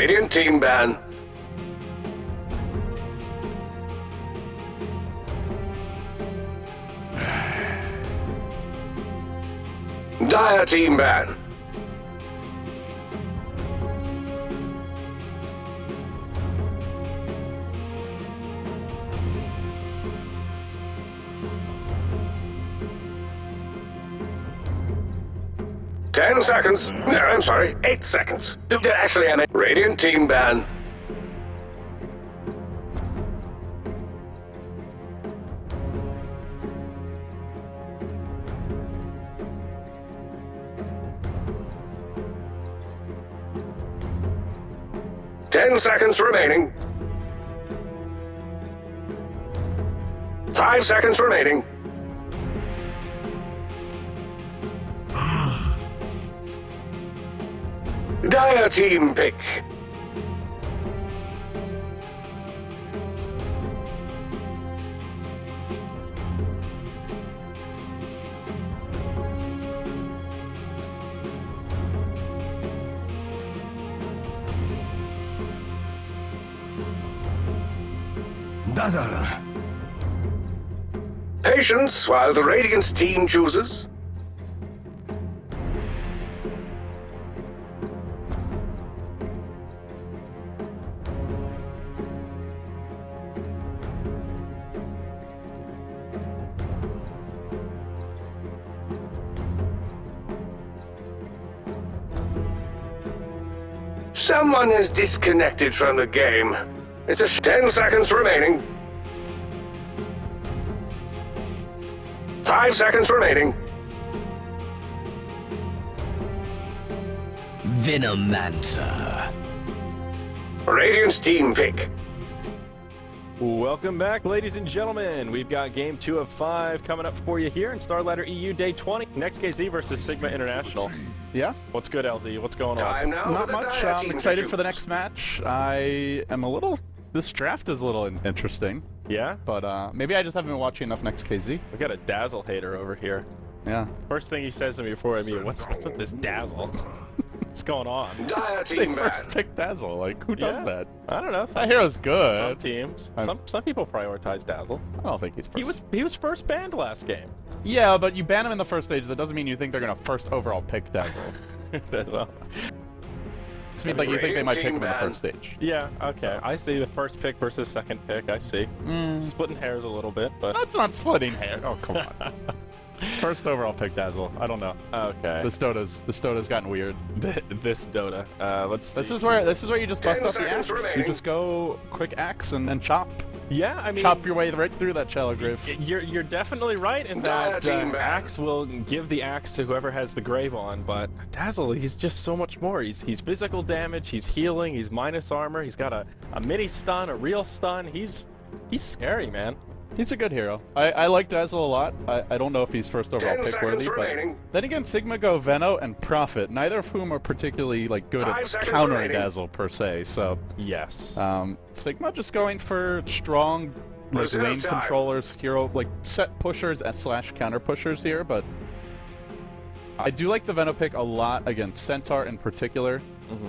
Radiant team ban. Dire team ban. Ten seconds. No, I'm sorry. 8 seconds. Actually, I'm a Radiant team ban. Ten seconds remaining. 5 seconds remaining. Dire team pick. Dazzle. Patience while the Radiant team chooses. Someone is disconnected from the game. It's 10 seconds remaining. 5 seconds remaining. Venomancer. Radiant team pick. Welcome back, ladies and gentlemen. We've got game 2 of 5 coming up for you here in StarLadder EU Day 20. Next.kz versus Sigma International. Yeah. What's good, LD? What's going on? Time now Not for the much. Dire I'm team excited to for the choose. next match. I am a little... This draft is a little interesting, Yeah? but maybe I just haven't been watching enough Next.kz. We got a Dazzle hater over here. Yeah. First thing he says to me before I meet him, what's with this Dazzle? What's going on? Dire They team first ban. picked Dazzle. Like, who does Yeah. that? I don't know. That hero's Some good. teams. I'm- Some people prioritize Dazzle. I don't think he's first. He was first banned last game. Yeah, but you ban him in the first stage. That doesn't mean you think they're gonna first overall pick Dazzle. Well, This means like you think they might pick him in the Team ban. first stage. yeah, okay. I see the first pick versus second pick. I see. Splitting hairs a little bit, but... That's not splitting hair. Oh, come on. First overall pick Dazzle. I don't know. Okay. This Dota's gotten weird. This Dota. Let's see. This is where you just bust 10 up the seconds axe. You remaining. just go quick axe and chop. Yeah, I mean... Chop your way right through that shallow grave. You're definitely right in Dire that team ban. Axe will give the axe to whoever has the grave on, but Dazzle, he's just so much more. He's physical damage, he's healing, he's minus armor, he's got a mini stun, a real stun. He's scary, man. He's a good hero. I like Dazzle a lot. I don't know if he's first overall 10 pick worthy, seconds but remaining. then again, Sigma go Veno and Prophet, neither of whom are particularly like good 5 at seconds countering remaining. Dazzle per se. So Yes. Sigma just going for strong like Preserve lane time. controllers, hero like set pushers and slash counter pushers here, but I do like the Veno pick a lot against Centaur in particular.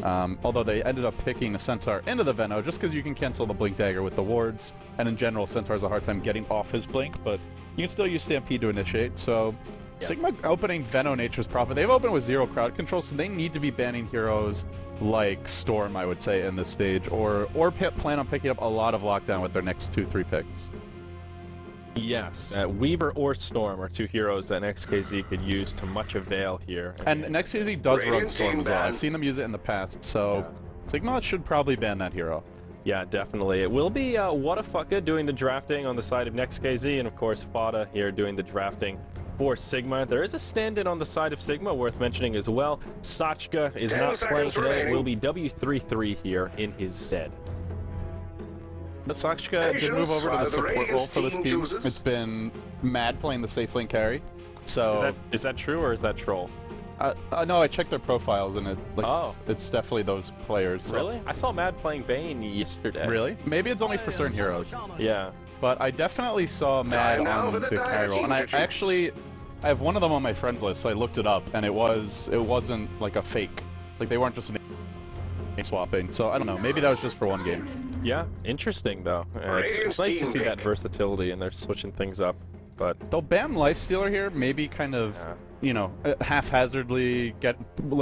Although they ended up picking a Centaur into the Veno just because you can cancel the Blink Dagger with the wards, and in general Centaur has a hard time getting off his Blink, but you can still use Stampede to initiate, so Sigma opening Veno Nature's Prophet. They've opened with 0 crowd control, so they need to be banning heroes like Storm, I would say, in this stage, or plan on picking up a lot of lockdown with their next 2-3 picks. Yes. Weaver or Storm are two heroes that Next.kz could use to much avail here. And Next.kz does run Radiant Storm team as well. ban. I've seen them use it in the past, so Sigma should probably ban that hero. Yeah, definitely. It will be Whatafaka doing the drafting on the side of Next.kz, and of course Fada here doing the drafting for Sigma. There is a stand-in on the side of Sigma worth mentioning as well. Sachka is 10 not playing seconds today. It remaining. will be W33 here in his stead. Sachka did move over to the Patience, support Radiant role for this team team. chooses. It's been Mad playing the safe lane carry. So Is that true or is that troll? no, I checked their profiles and Oh. it's definitely those players. So. Really? I saw Mad playing Bane yesterday. Really? Maybe it's only for certain heroes. Yeah. But I definitely saw Mad Time now on for the the Dire carry role, and I team to actually I have one of them on my friends list, so I looked it up, and it wasn't like a fake. Like they weren't just. swapping. So I don't know. Maybe that was just for one game. Yeah, interesting though. It's nice to see that versatility and they're switching things up. But they'll ban Lifestealer here, maybe kind of, you know, haphazardly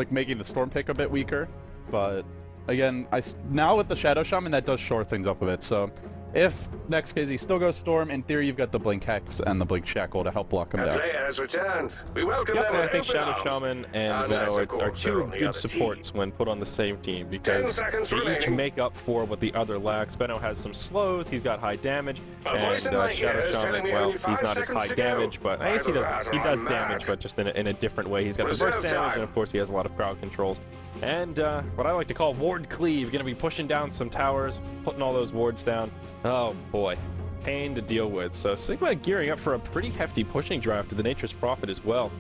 making the Storm pick a bit weaker. But again, now with the Shadow Shaman, that does shore things up a bit. So if Next.kz still goes Storm, in theory you've got the Blink Hex and the Blink Shackle to help block him down. Player has returned. We welcome yep, them and I with think open Shadow arms. Shaman and Venom are two good supports when put on the same team because they each remaining. make up for what the other lacks. Benno has some slows, he's got high damage, and Shadow Shaman, well, he's not as high damage, but I guess he does damage, but just in a different way. He's got the burst damage, and of course he has a lot of crowd controls. And what I like to call ward cleave, going to be pushing down some towers, putting all those wards down. Oh boy, pain to deal with. So Sigma gearing up for a pretty hefty pushing drive to the Nature's Prophet as well.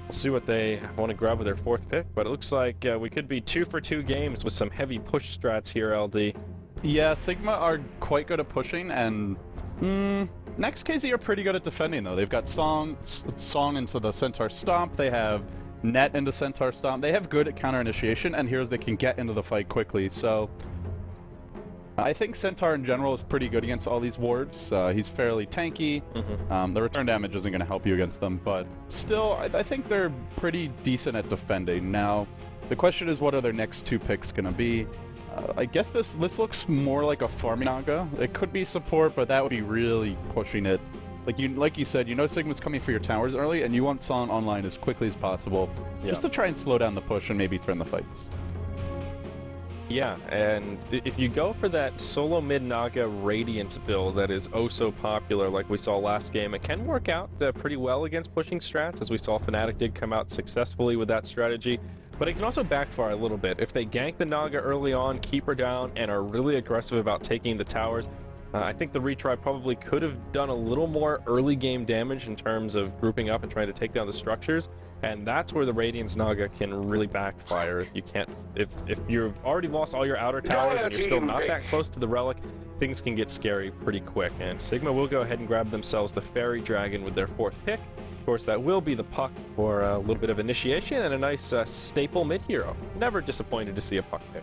We'll see what they want to grab with their fourth pick, but it looks like we could be 2 for 2 games with some heavy push strats here, LD. Yeah, Sigma are quite good at pushing, and Next.kz are pretty good at defending though. They've got Song into the Centaur Stomp. They have Net into Centaur Stomp. They have good at counter initiation and heroes that can get into the fight quickly. So I think Centaur in general is pretty good against all these wards. He's fairly tanky. The return damage isn't going to help you against them, but still, I think they're pretty decent at defending. Now, the question is, what are their next 2 picks going to be? I guess this looks more like a farming Naga. It could be support, but that would be really pushing it. Like you said, you know Sigma's coming for your towers early, and you want Song online as quickly as possible, just to try and slow down the push and maybe turn the fights. Yeah, and if you go for that solo mid Naga Radiance build that is oh so popular like we saw last game, it can work out pretty well against pushing strats, as we saw Fnatic did come out successfully with that strategy. But it can also backfire a little bit. If they gank the Naga early on, keep her down, and are really aggressive about taking the towers, I think the retry probably could have done a little more early game damage in terms of grouping up and trying to take down the structures, and that's where the Radiance Naga can really backfire. If you've already lost all your outer towers and you're still not that close to the relic, things can get scary pretty quick. And Sigma will go ahead and grab themselves the Fairy Dragon with their 4th pick. Of course, that will be the Puck for a little bit of initiation and a nice staple mid hero. Never disappointed to see a Puck pick.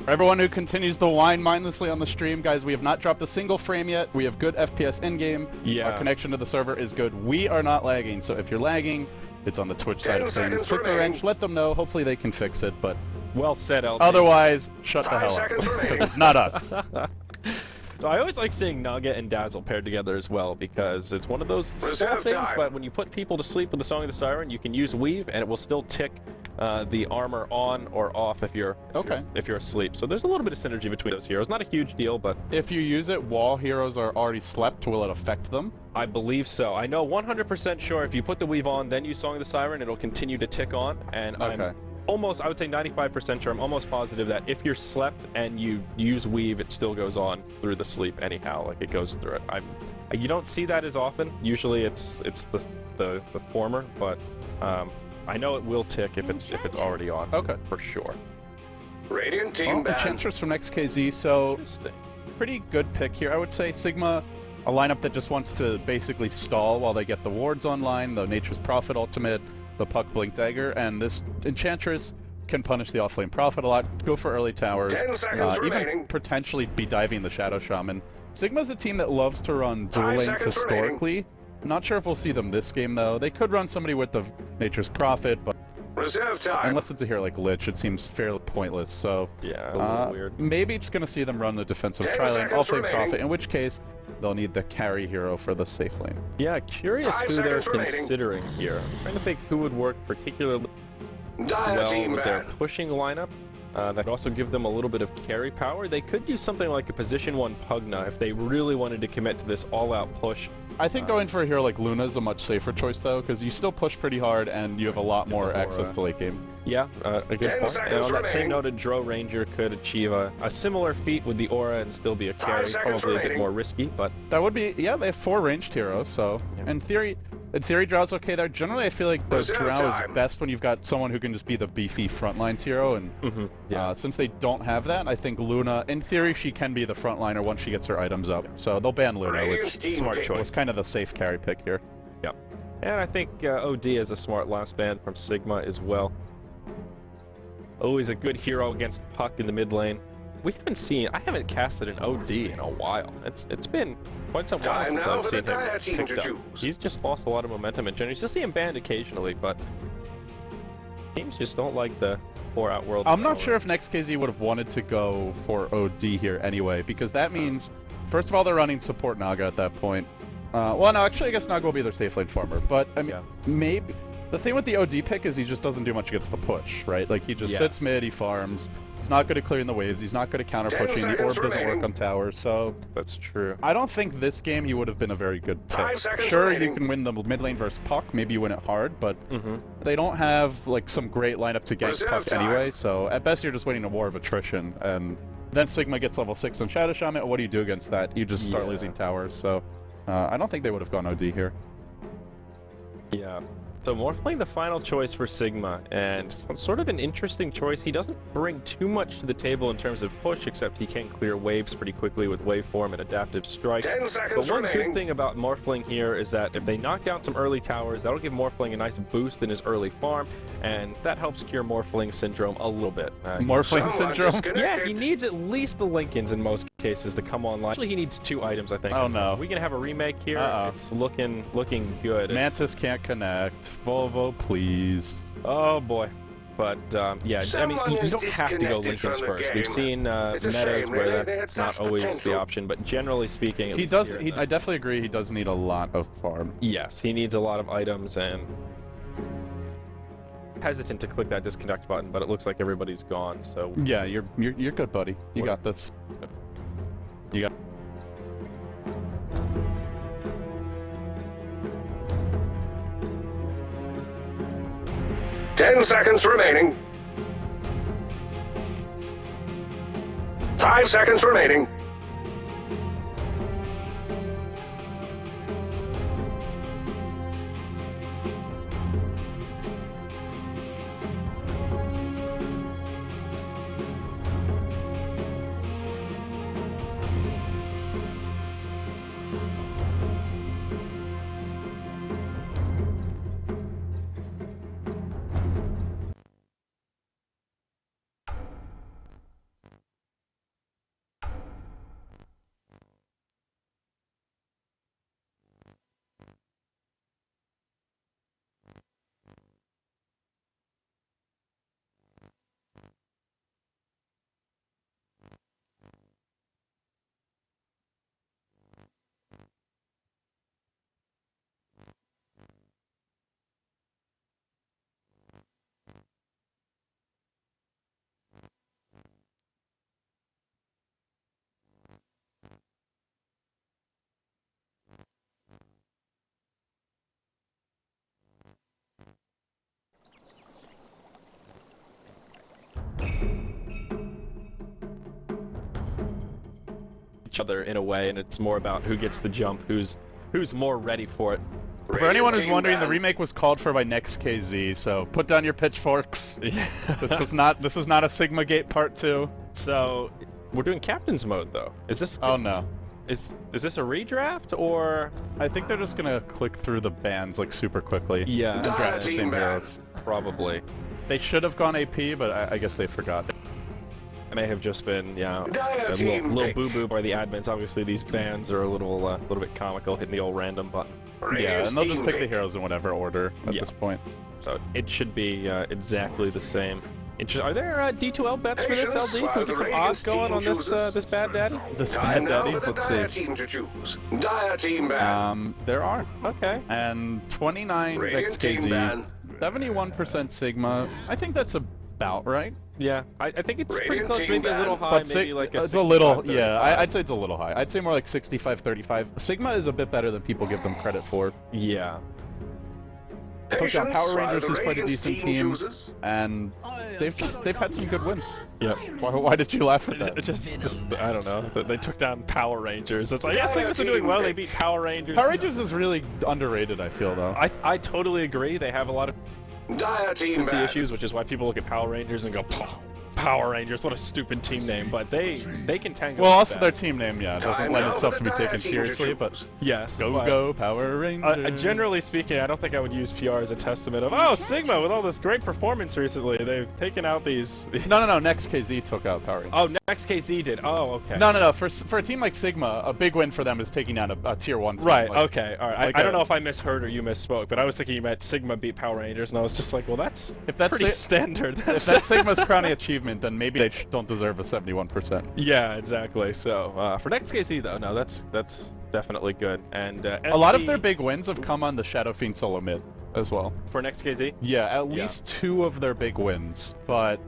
For everyone who continues to whine mindlessly on the stream, guys, we have not dropped a single frame yet. We have good FPS in-game. Our connection to the server is good. We are not lagging, so if you're lagging, it's on the Twitch side of things. Click the wrench, let them know. Hopefully they can fix it, but well said, LT. Otherwise, shut the hell up, because it's not us. So I always like seeing Naga and Dazzle paired together as well, because it's one of those small things, but when you put people to sleep with the Song of the Siren, you can use Weave, and it will still tick the armor on or off if you're asleep. So there's a little bit of synergy between those heroes. Not a huge deal, but if you use it while heroes are already slept, will it affect them? I believe so. I know 100% sure if you put the Weave on, then use Song of the Siren, it'll continue to tick on, and I'm almost, I would say 95% sure, I'm almost positive that if you're slept and you use Weave, it still goes on through the sleep anyhow, like it goes through it. You don't see that as often. Usually it's the former, but I know it will tick if it's already on. Okay, for sure. Radiant team Enchantress from Next.kz, so pretty good pick here. I would say Sigma, a lineup that just wants to basically stall while they get the wards online, the Nature's Prophet ultimate, the Puck Blink Dagger, and this Enchantress can punish the offlane Prophet a lot, go for early towers, even potentially be diving the Shadow Shaman. Sigma's a team that loves to run dual lanes historically. Not sure if we'll see them this game though. They could run somebody with the Nature's Prophet, but unless it's a hero like Lich, it seems fairly pointless. So yeah, a little weird. Maybe just gonna see them run the defensive tri-lane, offlane Prophet, in which case they'll need the carry hero for the safe lane. Yeah, curious who they're considering here. I'm trying to think who would work particularly well with their pushing lineup. That could also give them a little bit of carry power. They could do something like a position 1 Pugna if they really wanted to commit to this all-out push. I think going for a hero like Luna is a much safer choice though, because you still push pretty hard and you have a lot more access to late game. Yeah, a good point. And on that same note, a Dro Ranger could achieve a similar feat with the aura and still be a carry. Probably a bit more risky, but that would be, yeah, they have 4 ranged heroes, so in theory Drow's okay there. Generally, I feel like the Drow is best when you've got someone who can just be the beefy frontlines hero, and since they don't have that, I think Luna, in theory, she can be the frontliner once she gets her items up. So they'll ban Luna, which smart choice. Was kind of the safe carry pick here. Yeah, and I think OD is a smart last ban from Sigma as well. Always a good hero against Puck in the mid lane. I haven't casted an OD in a while. It's been quite some while Time since now I've for seen the him dire team picked to up. choose. He's just lost a lot of momentum in general. You still see him banned occasionally, but teams just don't like the 4 Outworld. I'm not power. sure if Next.kz would have wanted to go for OD here anyway, because that means, first of all, they're running support Naga at that point. Well, no, actually, I guess Naga will be their safe lane farmer, but I mean, Yeah. maybe. The thing with the OD pick is he just doesn't do much against the push, right? Like, he just sits mid, he farms. He's not good at clearing the waves. He's not good at counter 10 pushing. The seconds orb doesn't work remaining. on towers, so That's true. I don't think this game he would have been a very good pick. 5 seconds Sure, remaining. you can win the mid lane versus Puck. Maybe you win it hard, but Mm-hmm. they don't have like some great lineup to gank Reserve Puck time. anyway. So at best, you're just winning a war of attrition. And then Sigma gets level 6 on Shadow Shaman. What do you do against that? You just start Yeah. losing towers. So I don't think they would have gone OD here. Yeah. So Morphling the final choice for Sigma, and sort of an interesting choice. He doesn't bring too much to the table in terms of push, except he can clear waves pretty quickly with Waveform and Adaptive Strike. 10 But seconds one remaining. good thing about Morphling here is that if they knock down some early towers, that'll give Morphling a nice boost in his early farm, and that helps cure Morphling syndrome a little bit. Morphling Someone syndrome. disconnected. Yeah, he needs at least the Lincolns in most cases to come online. Actually, he needs 2 items, I think. Oh, no. We can have a remake here. Uh-oh. It's looking good. It's- Mantis can't connect. Volvo, please. Oh boy. But yeah, I mean, Someone you is don't have to go disconnected Lincolns from the first. We've game. seen It's a metas shame, where really. They had that's not such always the potential. option, but generally speaking, at He least does. here in I definitely agree. He does need a lot of farm. yes, he needs a lot of items, and hesitant to click that disconnect button, but it looks like everybody's gone. So Yeah, you're good, buddy. You got this. You got. 10 seconds remaining. 5 seconds remaining. each other in a way, and it's more about who gets the jump, who's more ready for it. For anyone who's Team wondering, the ban. remake was called for by Next.kz, so put down your pitchforks. Yeah. This is not a Sigma Gate Part 2. So we're doing captain's mode though. Is this Oh no. is this a redraft or I think they're just gonna click through the bans like super quickly. yeah? And draft the Team same ban. heroes. Probably. They should have gone AP, but I guess they forgot. It may have just been, yeah, Dire a team little pick. boo-boo by the admins. Obviously, these bans are a little bit comical, hitting the old random button. Yeah, Radiant's and they'll just team pick the pick. heroes in whatever order at Yeah. this point. So it should be exactly the same. Are there D2L bets for this Patience LD? while Can we the get some Radiant's odds going team on this chooses. this bad daddy? This Time bad now daddy. for the Let's dire see. team to choose. Dire team ban. There are, Okay. and 29 Radiant team Next.kz, ban. 71% Sigma. I think that's about right. Yeah, I think it's pretty Radiant close. team Maybe a little ban. high. But Maybe like a it's a little, 65, yeah. 35. I'd say it's a little high. I'd say more like 65-35. Sigma is a bit better than people give them credit for. Yeah. Took down Patience Power while Rangers, the who's quite a Radiant's decent team team, chooses. and they've had some good wins. Yep. Why did you laugh at that? Just I don't know. They took down Power Rangers. It's like, yes, Sigmas are doing well. They beat Power Rangers. Power Rangers is really underrated, I feel, though. I totally agree. They have a lot of Dire team consistency ban. issues, which is why people look at Power Rangers and go, Power Rangers. What a stupid team name, but they can tango. Well, with also that. their team name, yeah, doesn't Time lend now itself for to be the taken Teenage seriously, but Troopers. Yes. go but, go Power Rangers. Generally speaking, I don't think I would use PR as a testament of, oh, Sigma with all this great performance recently. They've taken out these. No. Next.kz took out Power Rangers. Oh, Next.kz did. Oh, okay. No. For a team like Sigma, a big win for them is taking down a tier 1 team. Right. Like, Okay. All right. like I don't know if I misheard or you misspoke, but I was thinking you meant Sigma beat Power Rangers, and I was just like, well, that's pretty standard. If that's Sigma's crowning achievement, then maybe they don't deserve a 71%. Yeah, exactly. So for Next.kz though, no, that's definitely good. And A lot of SC their big wins have come on the Shadow Fiend solo mid as well. for Next.kz. Yeah, at least 2 of their big wins, but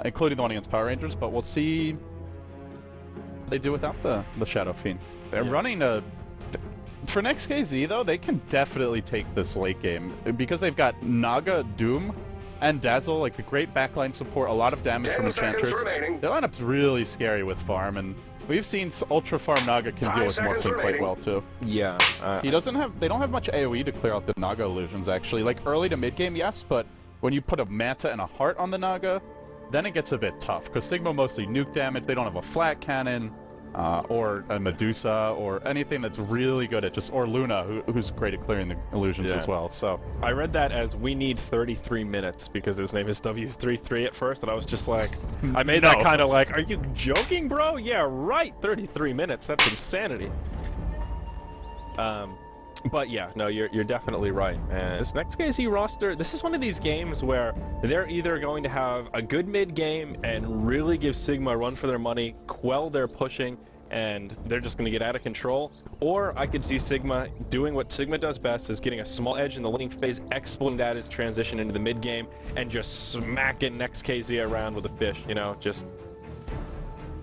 including the one against Power Rangers. But we'll see what they do without the Shadow Fiend. They're running a. For Next.kz though, they can definitely take this late game because they've got Naga, Doom, and Dazzle, like the great backline support, a lot of damage 10 from seconds Enchantress. remaining. Their lineup's really scary with farm, and we've seen Ultra Farm Naga can 5 deal with seconds Morphling quite remaining. well too. Yeah. They don't have much AoE to clear out the Naga illusions actually. Like early to mid game, yes, but when you put a Manta and a Heart on the Naga, then it gets a bit tough because Sigma mostly nuke damage. They don't have a flat cannon. Or a Medusa, or anything that's really good at or Luna, who's great at clearing the illusions as well. So I read that as we need 33 minutes because his name is W33 at first, and I was just like, I made that kind of like, are you joking, bro? Yeah, right. 33 minutes. That's insanity. But yeah, no, you're definitely right. And this Next.kz roster, this is one of these games where they're either going to have a good mid game and really give Sigma a run for their money, quell their pushing, and they're just going to get out of control, or I could see Sigma doing what Sigma does best, is getting a small edge in the laning phase, exploiting that as transition into the mid game, and just smacking Next.kz around with a fish, you know, just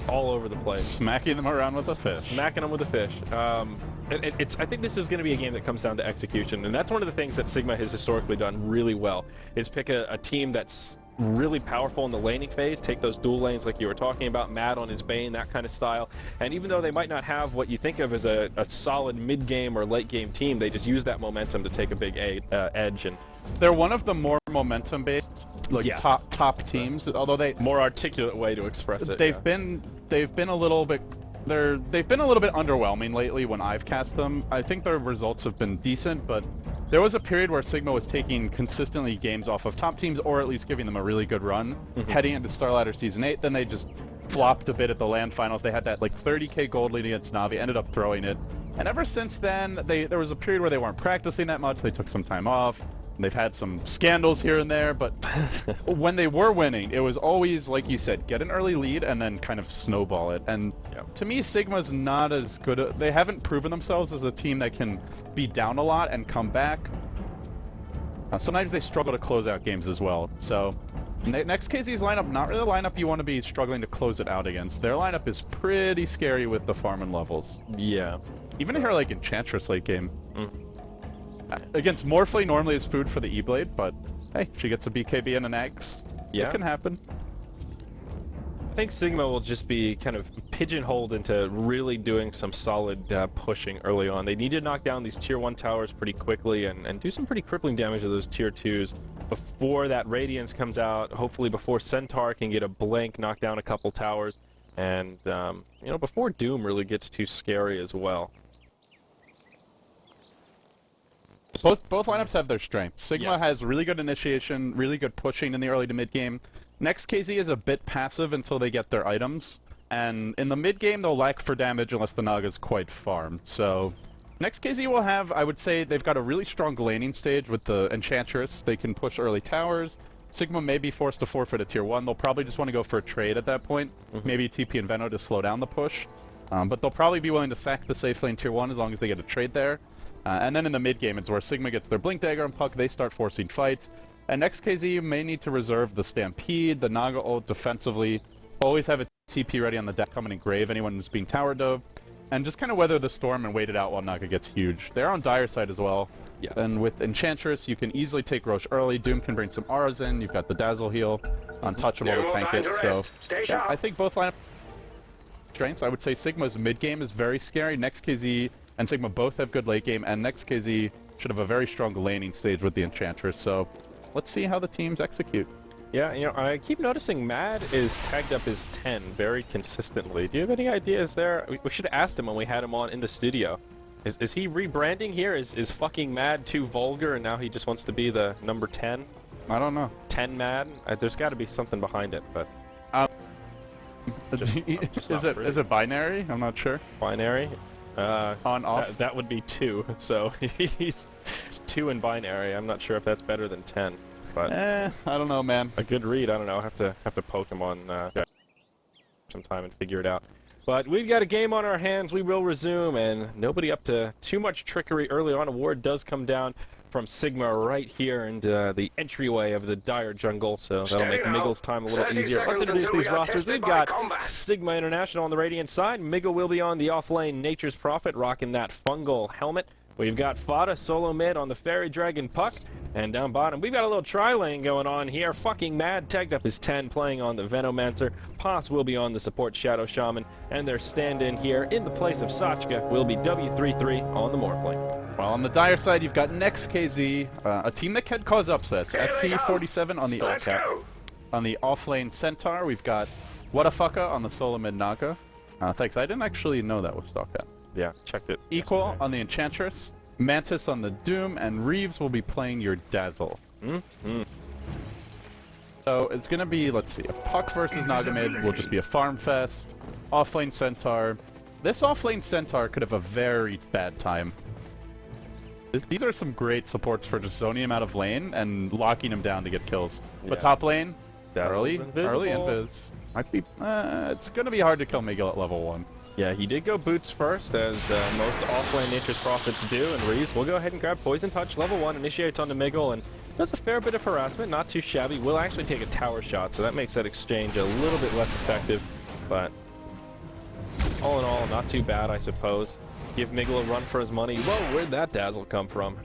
all over the place. smacking them around with a fish. Smacking them with a fish. I think this is going to be a game that comes down to execution, and that's one of the things that Sigma has historically done really well, is pick a team that's really powerful in the laning phase, take those dual lanes like you were talking about, Mad on his Bane, that kind of style, and even though they might not have what you think of as a solid mid-game or late-game team, they just use that momentum to take a big edge. And They're one of the more momentum-based, like Yes. top teams, although more articulate way to express it. they've been a little bit underwhelming lately when I've cast them. I think their results have been decent, but there was a period where Sigma was taking consistently games off of top teams, or at least giving them a really good run, heading into StarLadder Season 8. Then they just flopped a bit at the LAN finals. They had that like 30k gold lead against Na'Vi, ended up throwing it. And ever since then, there was a period where they weren't practicing that much. They took some time off. They've had some scandals here and there, but when they were winning, it was always, like you said, get an early lead and then kind of snowball it. And to me, Sigma's not as good. They haven't proven themselves as a team that can be down a lot and come back. Sometimes they struggle to close out games as well. So Next.kz's lineup, not really a lineup you want to be struggling to close it out against. Their lineup is pretty scary with the farm and levels. Yeah. Even here, like Enchantress late game. Against Morphling normally is food for the E-Blade, but hey, she gets a BKB and an Axe. Yeah. It can happen. I think Sigma will just be kind of pigeonholed into really doing some solid pushing early on. They need to knock down these tier 1 towers pretty quickly and do some pretty crippling damage to those tier 2s before that Radiance comes out, hopefully before Centaur can get a blink, knock down a couple towers, and you know, before Doom really gets too scary as well. Both lineups have their strengths. Sigma Yes. has really good initiation, really good pushing in the early to mid game. Next.kz is a bit passive until they get their items, and in the mid game they'll lack for damage unless the Naga's quite farmed. So Next.kz will have, I would say, they've got a really strong laning stage with the Enchantress. They can push early towers. Sigma may be forced to forfeit a tier 1. They'll probably just want to go for a trade at that point. Maybe TP and Veno to slow down the push. But they'll probably be willing to sack the safe lane tier 1 as long as they get a trade there. And then in the mid game, it's where Sigma gets their Blink Dagger and Puck. They start forcing fights. And Next.kz may need to reserve the Stampede, the Naga ult defensively. Always have a TP ready on the deck coming in Grave, anyone who's being tower dove. And just kind of weather the storm and wait it out while Naga gets huge. They're on Dire side as well. Yeah. And with Enchantress, you can easily take Roche early. Doom can bring some auras in. You've got the Dazzle heal. Untouchable No to more tank time it. to So rest. Stay yeah, sharp. I think both lineup strengths. I would say Sigma's mid game is very scary. Next.kz and Sigma both have good late game, and Next.kz should have a very strong laning stage with the Enchantress. So let's see how the teams execute. Yeah, you know, I keep noticing Mad is tagged up as 10 very consistently. Do you have any ideas there? We should have asked him when we had him on in the studio. Is he rebranding here? Is fucking Mad too vulgar and now he just wants to be the number 10? I don't know. 10 Mad? There's got to be something behind it, but... Is it binary? I'm not sure. Binary? On, off? That would be 2, so he's 2 in binary. I'm not sure if that's better than 10. But I don't know, man. a good read. I don't know. Have to poke him on some time and figure it out. But we've got a game on our hands. We will resume, and nobody up to too much trickery early on. A ward does come down from Sigma right here into the entryway of the dire jungle, so that'll make Miggle's time a little easier. Let's introduce these rosters. We've got Sigma International on the Radiant side. Miggle will be on the offlane Nature's Prophet, rocking that fungal helmet. We've got Fada solo mid on the Fairy Dragon Puck. And down bottom, we've got a little tri-lane going on here. Fucking Mad tagged up his 10, playing on the Venomancer. Pos will be on the support Shadow Shaman. And their stand-in here in the place of Sachka will be W33 on the Morphling. Well, on the dire side, you've got Next.kz, a team that can cause upsets. SC47 on the alt-cap. On the offlane Centaur, we've got Whatafaka on the solo mid Naga. Thanks, I didn't actually know that was StarLadder. Yeah, checked it. Equal on the Enchantress. Mantis on the Doom, and Reeves will be playing your Dazzle. So it's going to be, let's see, a Puck versus Naga mid will just be a farm fest. Offlane Centaur. This offlane Centaur could have a very bad time. These are some great supports for just zoning him out of lane and locking him down to get kills. But top lane, early invis. Might be, it's going to be hard to kill Miguel at level 1. Yeah, he did go boots first, as most offlane Nature's Prophets do, and Reeves will go ahead and grab Poison Touch, level 1, initiates onto Miggle, and does a fair bit of harassment, not too shabby. Will actually take a tower shot, so that makes that exchange a little bit less effective, but all in all, not too bad, I suppose. Give Miggle a run for his money. Whoa, where'd that Dazzle come from?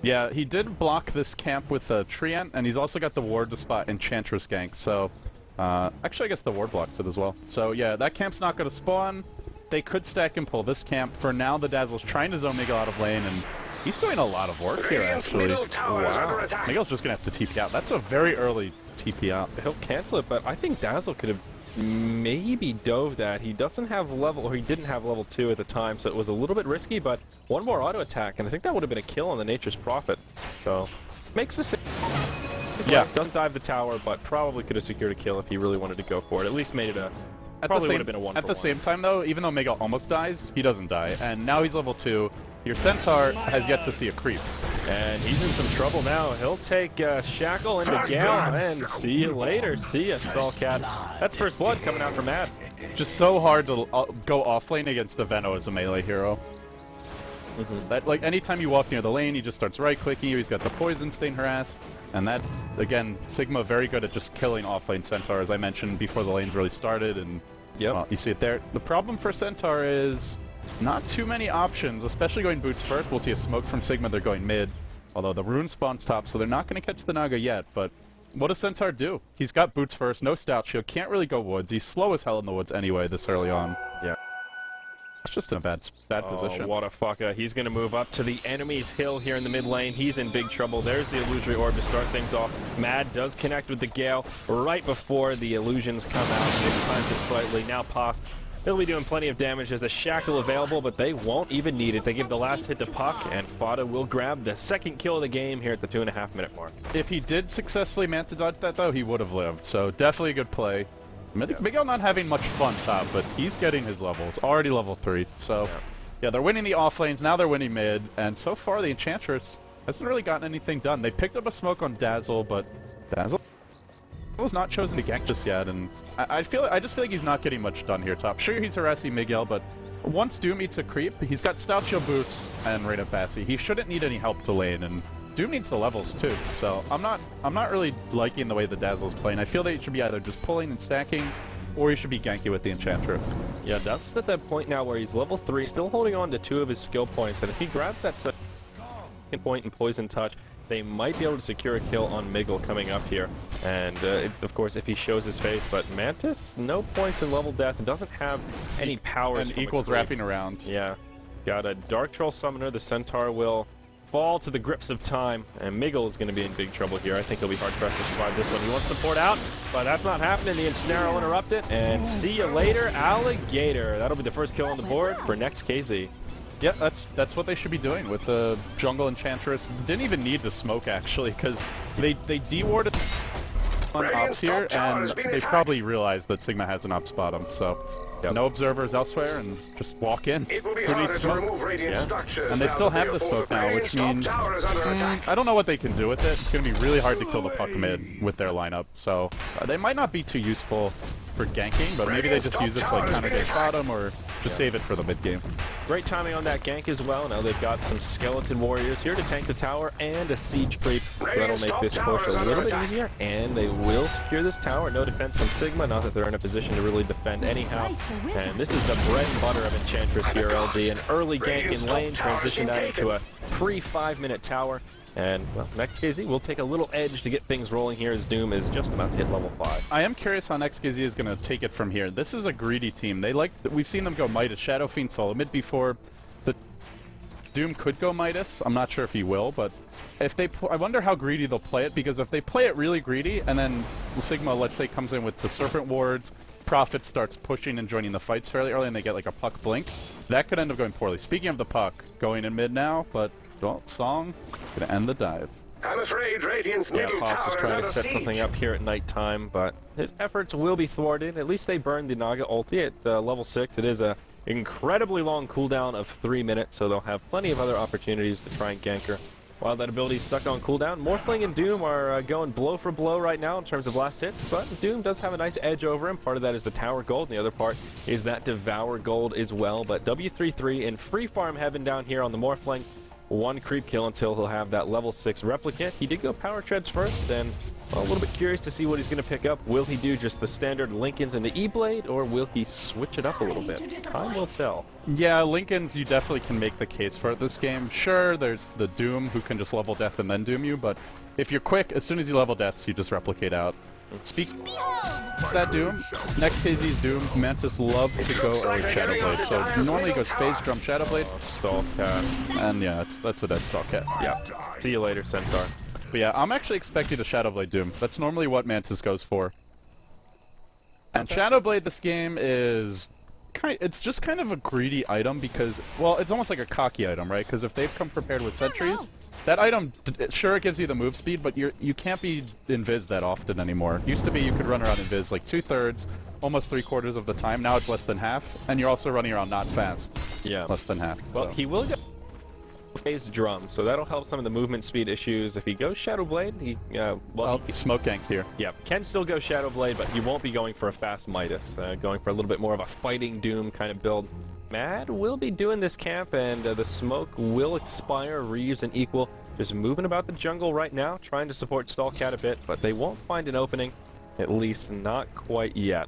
Yeah, he did block this camp with a Treant, and he's also got the ward to spot Enchantress gank, so... actually, I guess the ward blocks it as well. So, yeah, that camp's not going to spawn. They could stack and pull this camp. For now, the Dazzle's trying to zone Miguel out of lane, and he's doing a lot of work here, actually. Wow. Miguel's just going to have to TP out. That's a very early TP out. He'll cancel it, but I think Dazzle could have maybe dove that. He doesn't have level, or he didn't have level 2 at the time, so it was a little bit risky, but one more auto attack, and I think that would have been a kill on the Nature's Prophet. So, makes the yeah, doesn't dive the tower, but probably could have secured a kill if he really wanted to go for it. At least made it a... Probably would have been a 1-for-1. At the same time, though, even though Miguel almost dies, he doesn't die. And now he's level 2. Your Centaur has yet to see a creep. And he's in some trouble now. He'll take Shackle into Gale, and see you later. See ya, Stallcat. That's first blood coming out from Mad. Just so hard to go offlane against a Veno as a melee hero. That, like, anytime you walk near the lane, he just starts right-clicking you. He's got the Poison Stain Harass. And that, again, Sigma very good at just killing offlane Centaur, as I mentioned before the lanes really started. And well, you see it there. The problem for Centaur is not too many options, especially going boots first. We'll see a smoke from Sigma. They're going mid. Although the rune spawns top, so they're not going to catch the Naga yet. But what does Centaur do? He's got boots first, no stout shield, can't really go woods. He's slow as hell in the woods anyway this early on. Yeah. It's just in a bad position. Whatafaka. He's going to move up to the enemy's hill here in the mid lane. He's in big trouble. There's the Illusory Orb to start things off. Mad does connect with the Gale right before the illusions come out. Mistimes it slightly. Now Pos. He'll be doing plenty of damage. There's a Shackle available, but they won't even need it. They give the last hit to Puck, and Fada will grab the second kill of the game here at the 2.5-minute mark. If he did successfully Manta dodge that, though, he would have lived. So definitely a good play. Miguel not having much fun top, but he's getting his levels. Already level 3. So, yeah, they're winning the off lanes. Now they're winning mid. And so far, the Enchantress hasn't really gotten anything done. They picked up a smoke on Dazzle, but Dazzle was not chosen to gank just yet. And I just feel like he's not getting much done here top. Sure, he's harassing Miguel, but once Doom eats a creep, he's got Stout Shield boots and Rain of Bassi. He shouldn't need any help to lane, and Doom needs the levels too, so I'm not really liking the way the Dazzle's playing. I feel that he should be either just pulling and stacking, or he should be ganky with the Enchantress. Yeah, that's at that point now where he's level 3, still holding on to 2 of his skill points, and if he grabs that second point in Poison Touch, they might be able to secure a kill on Miggle coming up here. And of course, if he shows his face, but Mantis, no points in level death, and doesn't have any powers. And equals wrapping around. Yeah, got a Dark Troll Summoner. The Centaur will fall to the grips of time, and Miggle is going to be in big trouble here. I think he'll be hard-pressed to survive this one. He wants to port out, but that's not happening. The Ensnare will interrupt it, and see you later, Alligator. That'll be the first kill on the board for Next.kz. Yeah, that's what they should be doing with the Jungle Enchantress. Didn't even need the smoke, actually, because they de-warded on ops here, and they probably realized that Sigma has an ops bottom, so no observers elsewhere, and just walk in. Who needs smoke? And they still have the smoke now, which means I don't know what they can do with it. It's going to be really hard to kill the puck mid with their lineup, so they might not be too useful for ganking, but maybe they just use it to like counter gank bottom or just save it for the mid game. Great timing on that gank as well. Now they've got some skeleton warriors here to tank the tower and a siege creep. So that'll make this push a little bit easier, and they will secure this tower. No defense from Sigma, not that they're in a position to really defend anyhow. And this is the bread and butter of Enchantress here, LD. An early gank in lane, transition that into a pre-5-minute tower. And, well, Next.kz will take a little edge to get things rolling here as Doom is just about to hit level 5. I am curious how Next.kz is going to take it from here. This is a greedy team. We've seen them go Midas, Shadow Fiend, solo mid before. The Doom could go Midas. I'm not sure if he will, but if they, I wonder how greedy they'll play it, because if they play it really greedy and then Sigma, let's say, comes in with the Serpent Wards, Prophet starts pushing and joining the fights fairly early, and they get like a puck blink, that could end up going poorly. Speaking of the puck, going in mid now, but well, Song gonna end the dive. I'm afraid Radiant's middle Haas tower is trying to under set siege. something up here at nighttime, but his efforts will be thwarted. At least they burned the Naga ulti at level 6. It is a incredibly long cooldown of 3 minutes, so they'll have plenty of other opportunities to try and gank her. While that ability is stuck on cooldown, Morphling and Doom are going blow for blow right now in terms of last hits, but Doom does have a nice edge over him. Part of that is the tower gold, and the other part is that Devour gold as well. But W33 in free farm heaven down here on the Morphling. One creep kill until he'll have that level 6 replicant. He did go power treads first, and well, a little bit curious to see what he's going to pick up. Will he do just the standard Lincolns and the E-Blade, or will he switch it up a little bit? Time will tell. Yeah, Lincolns, you definitely can make the case for it this game. Sure, there's the Doom who can just level death and then Doom you, but if you're quick, as soon as you level deaths, you just replicate out. Speak that Doom, Next.kz's Doom, Mantis loves to go early Shadowblade, so normally he goes phase drum Shadowblade, Stall cat. and yeah, that's a dead Stall cat. Yeah. See you later, Centaur. But yeah, I'm actually expecting a Shadowblade Doom. That's normally what Mantis goes for. And Shadowblade this game is it's just kind of a greedy item because, well, it's almost like a cocky item, right? Because if they've come prepared with sentries, that item, sure, it gives you the move speed, but you can't be invis that often anymore. Used to be you could run around invis like 2/3, almost 3/4 of the time. Now it's less than half, and you're also running around not fast. Yeah. Less than half. Well, so. he will go phase drum, so that'll help some of the movement speed issues. If he goes Shadowblade, he, Smoke gank here. Yeah, can still go Shadowblade, but he won't be going for a fast Midas. Going for a little bit more of a fighting Doom kind of build. Mad will be doing this camp, and the smoke will expire. Reeves and Equal just moving about the jungle right now, trying to support Stallcat a bit, but they won't find an opening, at least not quite yet.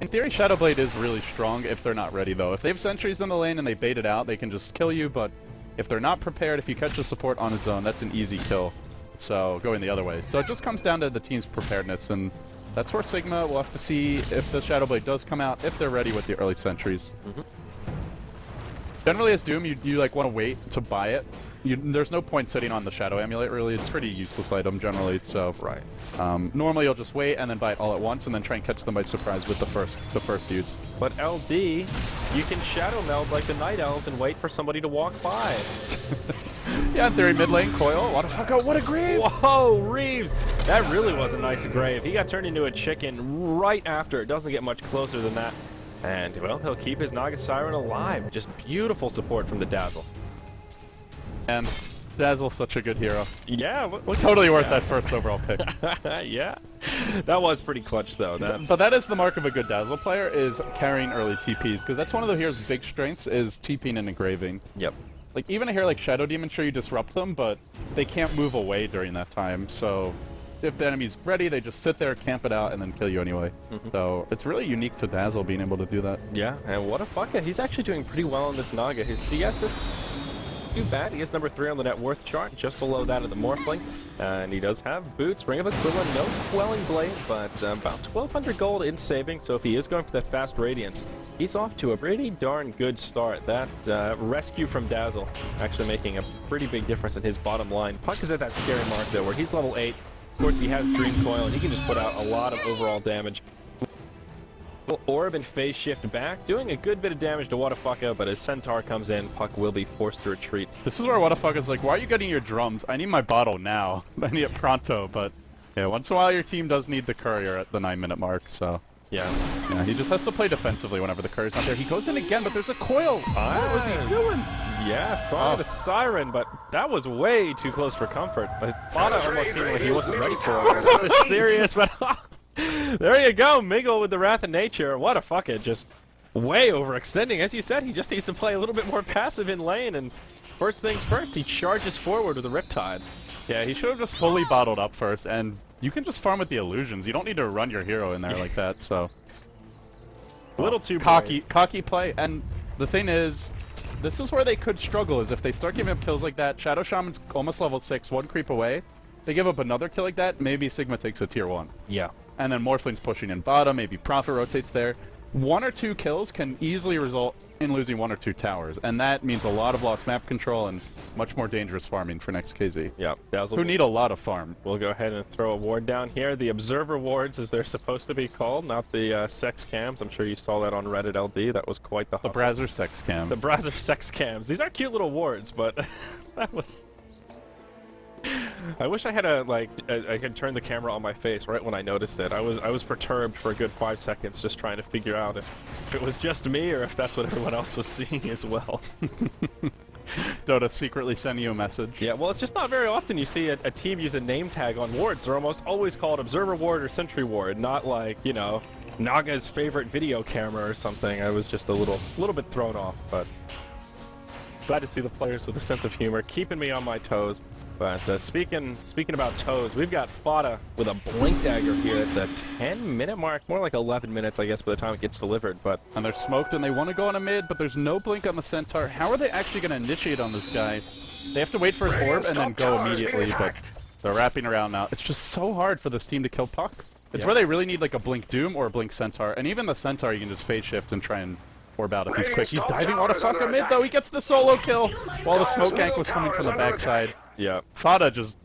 In theory, Shadowblade is really strong if they're not ready, though. If they have sentries in the lane and they bait it out, they can just kill you, but if they're not prepared, if you catch the support on its own, that's an easy kill. So, going the other way. So it just comes down to the team's preparedness, and that's where Sigma will have to see if the Shadowblade does come out, if they're ready with the early sentries. Generally, as Doom, you like want to wait to buy it. There's no point sitting on the Shadow Amulet, really. It's a pretty useless item, generally, so... Right. Normally, you'll just wait and then buy it all at once, and then try and catch them by surprise with the first use. But LD, you can Shadow Meld like the Night Elves and wait for somebody to walk by. Yeah, in theory, mid lane, Coil. What a fuck out, what a grave! Whoa, Reeves! That really was a nice grave. He got turned into a chicken right after. It doesn't get much closer than that. And, well, he'll keep his Naga Siren alive. Just beautiful support from the Dazzle. And Dazzle's such a good hero. Yeah. Totally worth that first overall pick. Yeah. That was pretty clutch, though. So that is the mark of a good Dazzle player, is carrying early TPs, because that's one of the hero's big strengths, is TPing and engraving. Yep. Like, even a hero like Shadow Demon, sure, you disrupt them, but they can't move away during that time, so... If the enemy's ready, they just sit there, camp it out, and then kill you anyway. So it's really unique to Dazzle being able to do that. Yeah, and what a fucker. He's actually doing pretty well on this Naga. His CS is too bad. He is number 3 on the net worth chart, just below that of the Morphling. And he does have boots, Ring of Aquila, no Quelling Blade, but about 1,200 gold in saving. So if he is going for that fast Radiance, he's off to a pretty darn good start. That rescue from Dazzle actually making a pretty big difference in his bottom line. Puck is at that scary mark, though, where he's level 8. Of course, he has Dream Coil, and he can just put out a lot of overall damage. Orb and phase shift back, doing a good bit of damage to Whatafaka, but as Centaur comes in, Puck will be forced to retreat. This is where Whatafaka's like, why are you getting your drums? I need my bottle now. I need it pronto, but yeah, once in a while your team does need the courier at the 9-minute mark, so... Yeah, he just has to play defensively whenever the courier's not there. He goes in again, but there's a coil! What was he doing? Yeah, saw the siren, but that was way too close for comfort. But Fada almost seemed like he wasn't ready for it. This is serious, but... There you go, Miggle with the Wrath of Nature. Whatafaka just way overextending. As you said, he just needs to play a little bit more passive in lane, and first things first, he charges forward with a Riptide. Yeah, he should have just fully bottled up first, and you can just farm with the illusions. You don't need to run your hero in there like that, so... A little too cocky play, and the thing is, this is where they could struggle, is if they start giving up kills like that. Shadow Shaman's almost level 6, 1 creep away. They give up another kill like that, maybe Sigma takes a tier 1. Yeah. And then Morphling's pushing in bottom, maybe Prophet rotates there. 1 or 2 kills can easily result in losing 1 or 2 towers, and that means a lot of lost map control and much more dangerous farming for Next.kz. Yeah, who need a lot of farm. We'll go ahead and throw a ward down here. The Observer wards, as they're supposed to be called, not the sex cams. I'm sure you saw that on Reddit LD. That was quite the hustle. The Brazzer sex cams. The Brazzer sex cams. These are cute little wards, but that was... I wish I had I could turn the camera on my face right when I noticed it. I was perturbed for a good 5 seconds just trying to figure out if it was just me or if that's what everyone else was seeing as well. Dota secretly sending you a message. Yeah, well, it's just not very often you see a team use a name tag on wards. They're almost always called Observer Ward or Sentry Ward, not like, you know, Naga's favorite video camera or something. I was just a little bit thrown off, but glad to see the players with a sense of humor keeping me on my toes. But speaking about toes, we've got Fada with a Blink Dagger here at the 10-minute mark, more like 11 minutes, I guess, by the time it gets delivered. But and they're smoked and they want to go on a mid, but there's no blink on the Centaur. How are they actually going to initiate on this guy? They have to wait for his orb and then go immediately, but they're wrapping around now. It's just so hard for this team to kill Puck. It's where they really need like a Blink Doom or a Blink Centaur, and even the Centaur you can just phase shift and try and orb out if he's quick. He's diving Whatafaka mid though, he gets the solo kill while the smoke gank was coming from the backside. Yeah. Fada just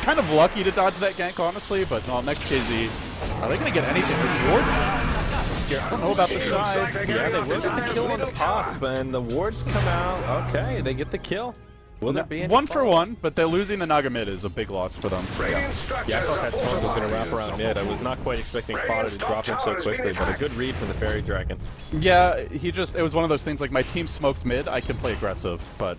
kind of lucky to dodge that gank, honestly, but no, Next.kz, are they going to get anything reward? I don't know about this dive. Yeah, they will get the kill on the Posp, and the wards come out. Okay, they get the kill. Will there be any 1 for 1, but they're losing the Naga mid is a big loss for them. Yeah, I thought that smoke was going to wrap around mid. I was not quite expecting Fada to drop him so quickly, but a good read from the Fairy Dragon. Yeah, it was one of those things like my team smoked mid, I can play aggressive, but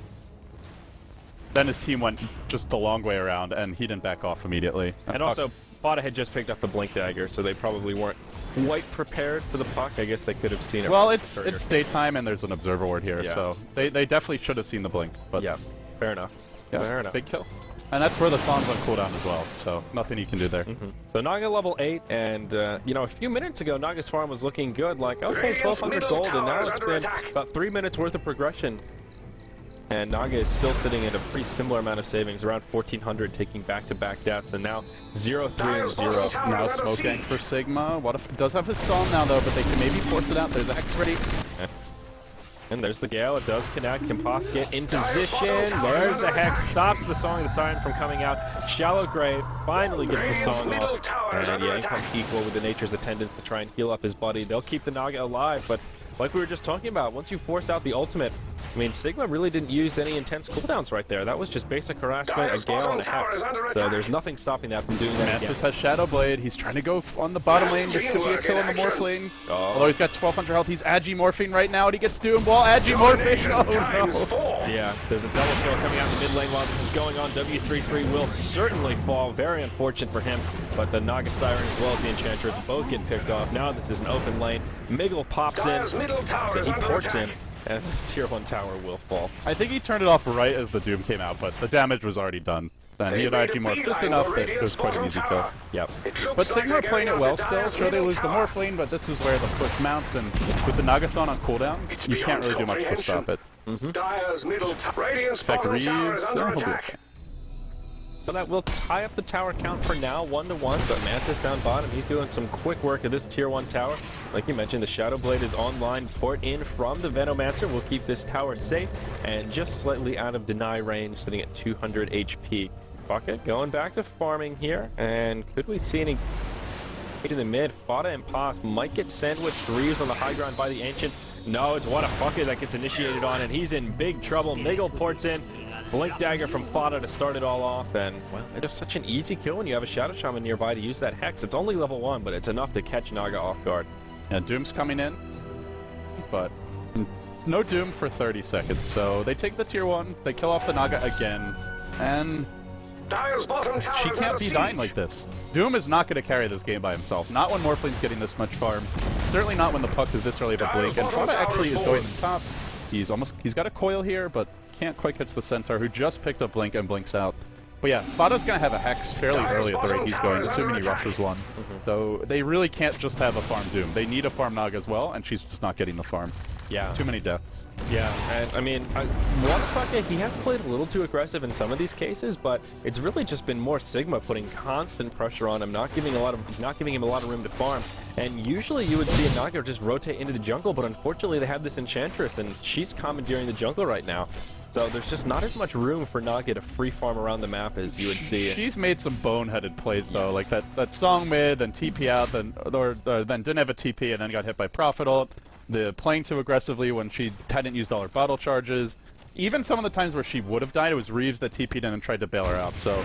then his team went just the long way around, and he didn't back off immediately. And also, Fada had just picked up the Blink Dagger, so they probably weren't quite prepared for the Puck. I guess they could have seen it. Well, it's daytime, and there's an Observer Ward here, so they definitely should have seen the Blink. But yeah, fair enough. Yeah, fair enough. Big kill. And that's where the song's on cooldown as well, so nothing you can do there. So Naga level 8, and you know, a few minutes ago, Naga's farm was looking good, like, okay, 1,200 gold, and now it's been about 3 minutes worth of progression. And Naga is still sitting at a pretty similar amount of savings, around 1,400, taking back-to-back deaths, and now 0, 3, and 0. Now smoke gank for Sigma. What if it does have his song now, though, but they can maybe force it out. There's X ready. And there's the Gale. It does connect. Can Poss get in position? There's the Hex. Stops the song, the siren from coming out. Shallow Grave finally gets the song off. And yeah, income equal with the Nature's Attendants to try and heal up his buddy. They'll keep the Naga alive, but like we were just talking about, once you force out the ultimate, I mean, Sigma really didn't use any intense cooldowns right there. That was just basic harassment, a Gale, and a Hex. So there's nothing stopping that from doing that again. Mantis has Shadow Blade. He's trying to go on the bottom lane. This could be a kill on the Morphling. Although he's got 1,200 health, he's Agi morphing right now, and he gets doomed while Agi morphing. Oh no! Yeah, there's a double kill coming out in the mid lane while this is going on. W33 will certainly fall. Very unfortunate for him, but the Naga Siren as well as the Enchantress both get picked off. Now this is an open lane. Miggle pops in, so he ports in, and this tier 1 tower will fall. I think he turned it off right as the Doom came out, but the damage was already done. Then he had Agi morph just enough that it was quite an easy kill. Yep. But Sigma are playing it well still. Sure, they lose the Morphling, but this is where the push mounts, and with the Nagasan on cooldown, you can't really do much to stop it. Dyer's middle Spec Reeves, he'll be okay. So that will tie up the tower count for now, 1-1, but Mantis down bottom. He's doing some quick work at this tier 1 tower. Like you mentioned, the Shadow Blade is online, port in from the Venomancer. Will keep this tower safe and just slightly out of deny range, sitting at 200 HP. Bucket going back to farming here, and could we see any in the mid? Fada and Pos might get sandwiched. Reeves on the high ground by the Ancient. No, it's What a Fucker that gets initiated on, and he's in big trouble. Miggle ports in. Blink Dagger from Fada to start it all off, and, well, it's just such an easy kill when you have a Shadow Shaman nearby to use that Hex. It's only level 1, but it's enough to catch Naga off guard. Yeah, Doom's coming in, but no Doom for 30 seconds, so they take the tier 1, they kill off the Naga again, and Dire's bottom tower she is can't under be siege. dying like this. Doom is not going to carry this game by himself. Not when Morphlene's getting this much farm. Certainly not when the puck is this early of a blink. And Fada actually is going to top. He's got a coil here, but can't quite catch the Centaur, who just picked up Blink and blinks out. But yeah, Fada's going to have a Hex fairly early at the rate he's going, assuming he rushes one. So they really can't just have a farm Doom. They need a farm Naga as well, and she's just not getting the farm. Yeah. Too many deaths. Yeah, and I mean, Wadasaka, he has played a little too aggressive in some of these cases, but it's really just been more Sigma putting constant pressure on him, not giving him a lot of room to farm. And usually you would see a Naga just rotate into the jungle, but unfortunately they have this Enchantress, and she's commandeering the jungle right now. So there's just not as much room for Naga to free farm around the map as you would see. She's made some boneheaded plays though, like that song mid, then TP out, then didn't have a TP and then got hit by Prophet ult. The playing too aggressively when she hadn't used all her bottle charges. Even some of the times where she would have died, it was Reeves that TP'd in and tried to bail her out. So,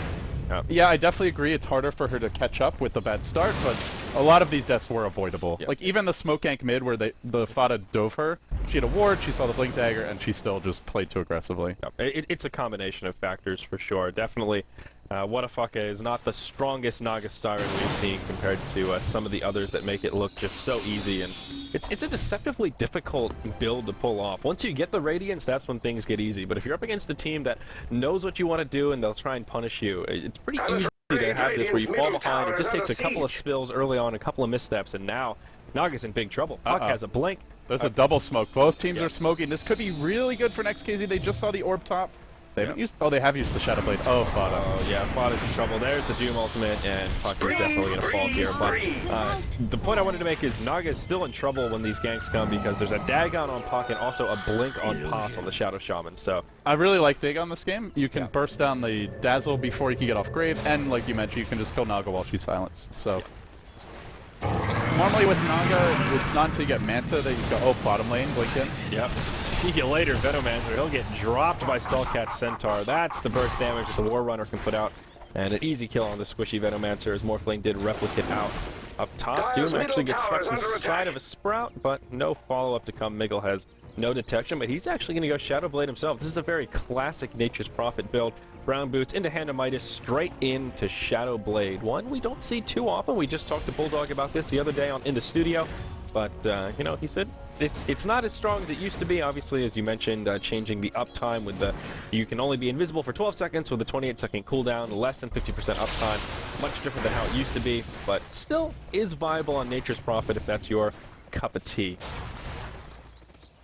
yeah, I definitely agree. It's harder for her to catch up with the bad start, but a lot of these deaths were avoidable. Like even the smoke gank mid where the Fada dove her, she had a ward, she saw the Blink Dagger, and she still just played too aggressively. It's a combination of factors for sure. Definitely, What a Fuck is not the strongest Naga Siren we've seen compared to some of the others that make it look just so easy, and it's a deceptively difficult build to pull off. Once you get the Radiance, that's when things get easy. But if you're up against a team that knows what you want to do and they'll try and punish you, it's pretty easy to have this where you fall behind. It just takes a couple of spills early on, a couple of missteps, and now Naga's in big trouble. Puck has a blink. There's a double smoke. Both teams are smoking. This could be really good for Next.kz. They just saw the orb top. They haven't used. Oh, they have used the Shadow Blade. Oh, Fada. Oh, yeah, Fada's in trouble. There's the Doom ultimate, and Puck is definitely going to fall here. But the point I wanted to make is Naga is still in trouble when these ganks come because there's a Dagon on Puck and also a Blink on Pos on the Shadow Shaman. So I really like Dagon this game. You can burst down the Dazzle before you can get off Grave, and like you mentioned, you can just kill Naga while she's silenced. So normally with Naga, it's not until you get Manta that you go, oh, bottom lane, blink in. Yep. See you later, Venomancer. He'll get dropped by Stallcat Centaur. That's the burst damage that the War Runner can put out. And an easy kill on the squishy Venomancer as Morphling did replicate out. Up top, Doom actually gets stuck inside of a Sprout, but no follow-up to come. Miggle has no detection, but he's actually going to go Shadow Blade himself. This is a very classic Nature's Prophet build. Brown boots into Hand of Midas, straight into Shadow Blade. One we don't see too often. We just talked to Bulldog about this the other day in the studio. But, you know, he said it's not as strong as it used to be. Obviously, as you mentioned, changing the uptime with the... You can only be invisible for 12 seconds with a 28-second cooldown, less than 50% uptime. Much different than how it used to be, but still is viable on Nature's Prophet if that's your cup of tea.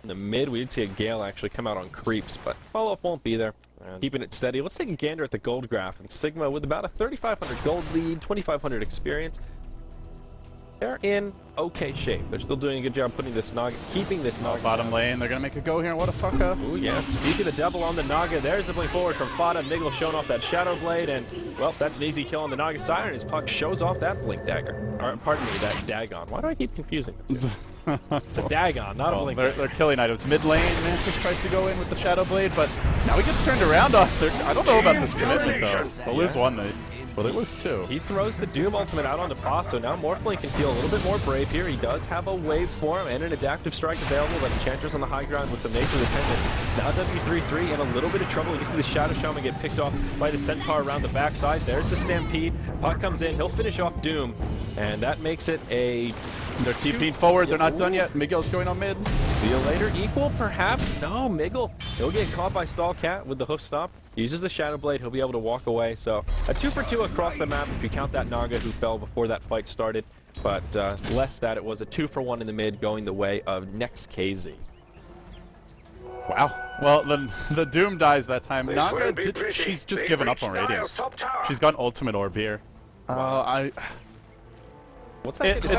In the mid, we did see a Gale actually come out on creeps, but follow-up won't be there. Keeping it steady. Let's take a gander at the gold graph. And Sigma with about a 3,500 gold lead, 2,500 experience. They're in okay shape. They're still doing a good job putting this Naga, keeping this Naga. Bottom lane, they're gonna make a go here. What a fuck up. Ooh, yeah. Speak of the devil on the Naga. There's the blink forward from Fada. Miggle showing off that Shadow Blade, and, well, that's an easy kill on the Naga Siren. His Puck shows off that Blink Dagger. Or, pardon me, that Dagon. Why do I keep confusing the two? It's a Dagon, not a Blink Dagger. They're killing items. Mid lane, Mantis tries to go in with the Shadow Blade, but now he gets turned around off. I don't know about this commitment, though. They'll lose one, well, they lose two. He throws the Doom ultimate out onto Pos, so now Morphling can feel a little bit more brave here. He does have a wave form and an adaptive strike available, but Enchantress on the high ground with some Nature's Attendant. Now W33 in a little bit of trouble. You see the Shadow Shaman get picked off by the Centaur around the backside. There's the Stampede. Puck comes in. He'll finish off Doom, and that makes it a... They're TP'd forward. They're not done yet. Miguel's going on mid. See you later. Equal, perhaps? No, Miggle. He'll get caught by Stallcat with the hoof stop. Uses the Shadow Blade. He'll be able to walk away. So a 2 for 2 across the map if you count that Naga who fell before that fight started. But less that, it was a 2 for 1 in the mid going the way of Next.kz. Wow. Well, then the Doom dies that time. This Naga, won't be pretty. she's just They've given up reached on Dial's Radiance. top tower. She's got ultimate orb here. What's that? It, Is that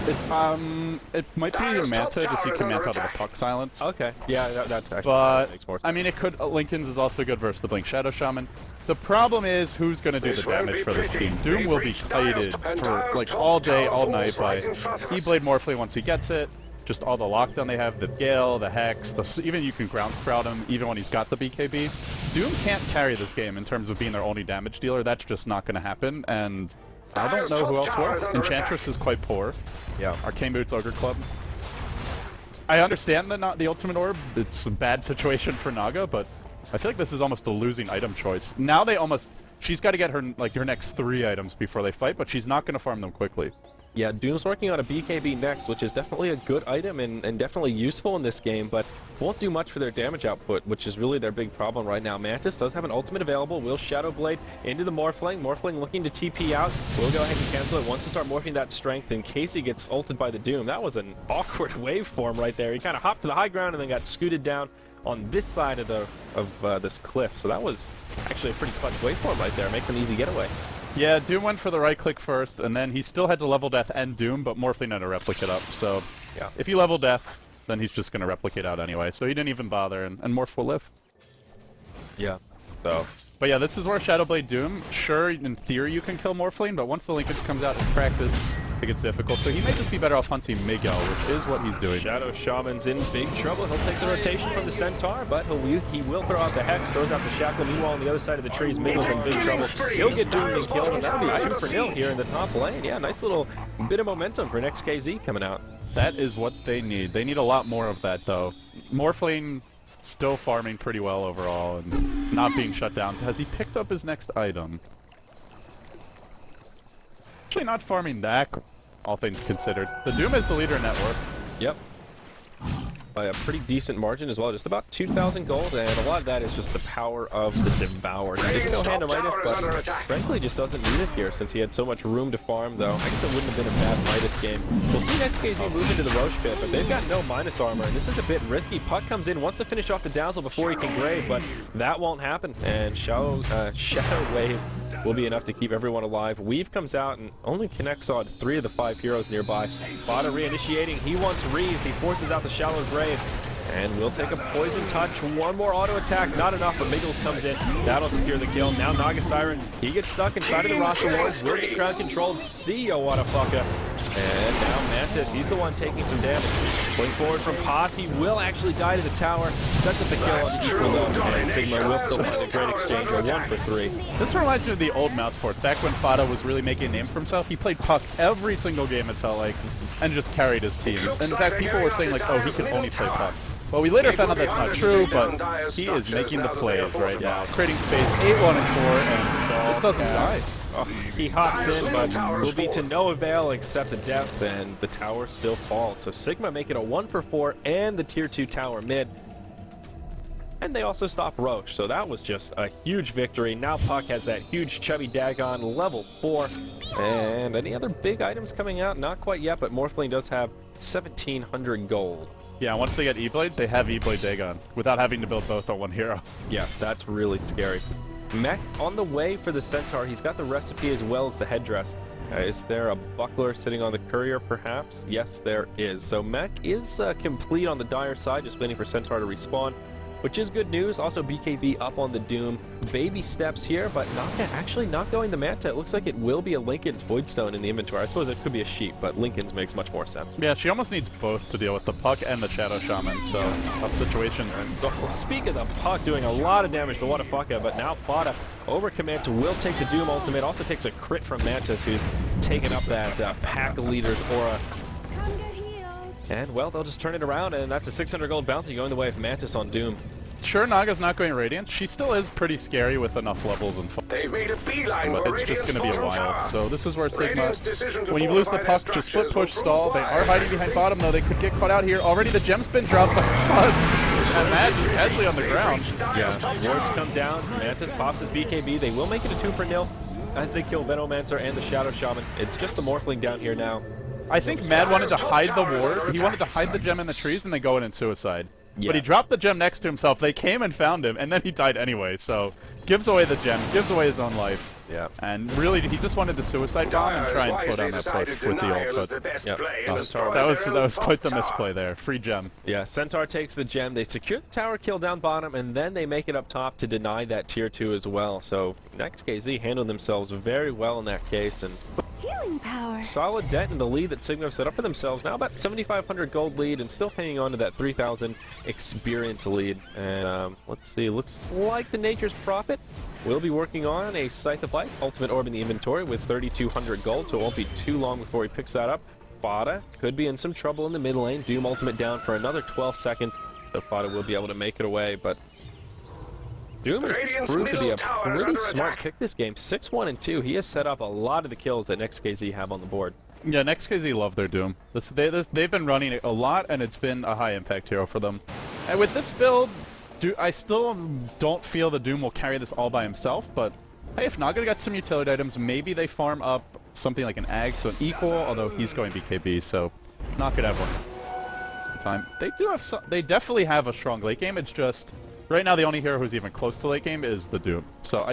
it's a link? it might be a Dial's top Manta just so you tower is can under Manta out of the attack. Puck silence. Okay. Yeah, that actually But makes more sense. I mean, it could. Lincoln's is also good versus the Blink Shadow Shaman. The problem is who's going to do This the won't damage be for this pretty. team. Doom They've will be reached Dial's kited top- and for Dial's like top all day, tower all night falls by right in front of us. Keyblade Morphling once he gets it. Just all the lockdown they have, the Gale, the Hex, even you can ground sprout him even when he's got the BKB. Doom can't carry this game in terms of being their only damage dealer. That's just not going to happen, and I don't know who else will. Enchantress is quite poor. Yeah. Arcane Boots, Ogre Club. I understand the Ultimate Orb. It's a bad situation for Naga, but I feel like this is almost a losing item choice. Now they almost... She's got to get her next 3 items before they fight, but she's not going to farm them quickly. Yeah, Doom's working on a BKB next, which is definitely a good item and definitely useful in this game, but won't do much for their damage output, which is really their big problem right now. Mantis does have an ultimate available, will Shadow Blade into the Morphling. Morphling looking to TP out, will go ahead and cancel it once to start morphing that strength, and Casey gets ulted by the Doom. That was an awkward waveform right there. He kind of hopped to the high ground and then got scooted down on this side of this cliff, so that was actually a pretty clutch waveform right there. Makes an easy getaway. Yeah, Doom went for the right click first, and then he still had to level Death and Doom, but Morphling had to replicate up, so Yeah. if you level Death, then he's just going to replicate out anyway, so he didn't even bother, and Morph will live. Yeah. So But yeah, this is where Shadowblade Doom, sure, in theory you can kill Morphling, but once the Lincolns comes out in practice, it gets difficult, so he may just be better off hunting Miguel, which is what he's doing. Shadow Shaman's in big trouble. He'll take the rotation from the Centaur, but he will throw out the Hex, throws out the Shackle. Meanwhile, on the other side of the trees, Miguel's in big trouble. He'll get doomed and killed, and that'll be 2-0 here in the top lane. Yeah, nice little bit of momentum for Next.kz coming out. That is what they need. They need a lot more of that, though. Morphling still farming pretty well overall and not being shut down. Has he picked up his next item? Actually not farming that, all things considered. The Doom is the leader in net worth. Yep. By a pretty decent margin as well, just about 2,000 gold, and a lot of that is just the power of the Devourer. He didn't go hand to Midas, but frankly just doesn't need it here since he had so much room to farm, though. I guess it wouldn't have been a bad Midas game. We'll see Next.kz move into the Roche pit, but they've got no Midas armor, and this is a bit risky. Puck comes in, wants to finish off the Dazzle before he can grave, but that won't happen, and Shadow Wave will be enough to keep everyone alive. Weave comes out and only connects on 3 of the 5 heroes nearby. Fada reinitiating, he wants Reeves, he forces out the Shallow Grave, and we'll take a Poison Touch. One more auto attack, not enough, but Miguel comes in. That'll secure the kill. Now Naga Siren, he gets stuck inside of the roster wall. Will get crowd controlled. See ya, what a fucker. And now Mantis, he's the one taking some damage. Going forward from Paz, he will actually die to the tower. Sets up the kill on equal though, and Sigma will still find a great exchange, a 1 for 3. This reminds me of the old mouse ports. Back when Fada was really making a name for himself, he played Puck every single game, it felt like, and just carried his team. And in fact, people were saying like, oh, he can only play Puck. Well, we later found out that's not true, but he is making the plays right now. Creating space, 8, 1, and 4, and this doesn't die. Oh, he hops in, but will be to no avail except a death, and the tower still falls. So Sigma make it a 1 for 4 and the tier 2 tower mid. And they also stop Roche, so that was just a huge victory. Now Puck has that huge chubby Dagon, level 4. And any other big items coming out? Not quite yet, but Morphling does have 1,700 gold. Yeah, once they get E-Blade, they have E-Blade Dagon, without having to build both on one hero. Yeah, that's really scary. Mech on the way for the Centaur. He's got the recipe as well as the headdress. Is there a buckler sitting on the courier, perhaps? Yes, there is. So Mech is complete on the Dire side, just waiting for Centaur to respawn, which is good news. Also, BKB up on the Doom. Baby steps here, but actually not going the Manta. It looks like it will be a Lincoln's Voidstone in the inventory. I suppose it could be a Sheep, but Lincoln's makes much more sense. Yeah, she almost needs both to deal with the Puck and the Shadow Shaman, so tough situation. Well, speak of the Puck doing a lot of damage to what a fucker, but now Fada over command will take the Doom ultimate. Also takes a crit from Mantis, who's taken up that pack leader's aura. And, well, they'll just turn it around, and that's a 600 gold bounty going the way of Mantis on Doom. Sure, Naga's not going Radiant. She still is pretty scary with enough levels and They've made a beeline but for it's just going to be a Radiant's bottom while. tower. So this is where Sigma, Radiant's decision to when you lose the fortify Puck, their just split structures push will stall. prove They are wise. hiding behind bottom, though. They could get caught out here. Already the gem's been dropped by Fuds, and Matt just casually on the ground. Yeah, Wards come down, Mantis pops his BKB. They will make it a 2-0 as they kill Venomancer and the Shadow Shaman. It's just the Morphling down here now. I think Mad wanted to hide the ward. He wanted to hide the gem in the trees and then go in and suicide. But he dropped the gem next to himself. They came and found him, and then he died anyway. So gives away the gem, gives away his own life. Yeah. And really, he just wanted the suicide bomb and try and slow down that push with the ult. But that was quite the misplay there. Free gem. Yeah, Centaur takes the gem. They secure the tower kill down bottom, and then they make it up top to deny that tier 2 as well. So Next.kz handled themselves very well in that case, and Healing power. solid dent in the lead that Sigma set up for themselves. Now about 7,500 gold lead, and still hanging on to that 3,000 experience lead. And let's see, looks like the Nature's Prophet will be working on a Scythe of Ice, Ultimate Orb in the inventory with 3,200 gold, so it won't be too long before he picks that up. Fada could be in some trouble in the mid lane. Doom ultimate down for another 12 seconds, so Fada will be able to make it away, but Doom has proved to be a pretty smart pick this game. 6-1 and 2. He has set up a lot of the kills that Next.kz have on the board. Yeah, Next.kz love their Doom. They've been running it a lot, and it's been a high impact hero for them. And with this build, I still don't feel the Doom will carry this all by himself, but hey, if Naga got some utility items, maybe they farm up something like an Ag, so an equal, although he's going BKB, so not gonna have one time. They definitely have a strong late game. It's just right now the only hero who's even close to late game is the Doom. So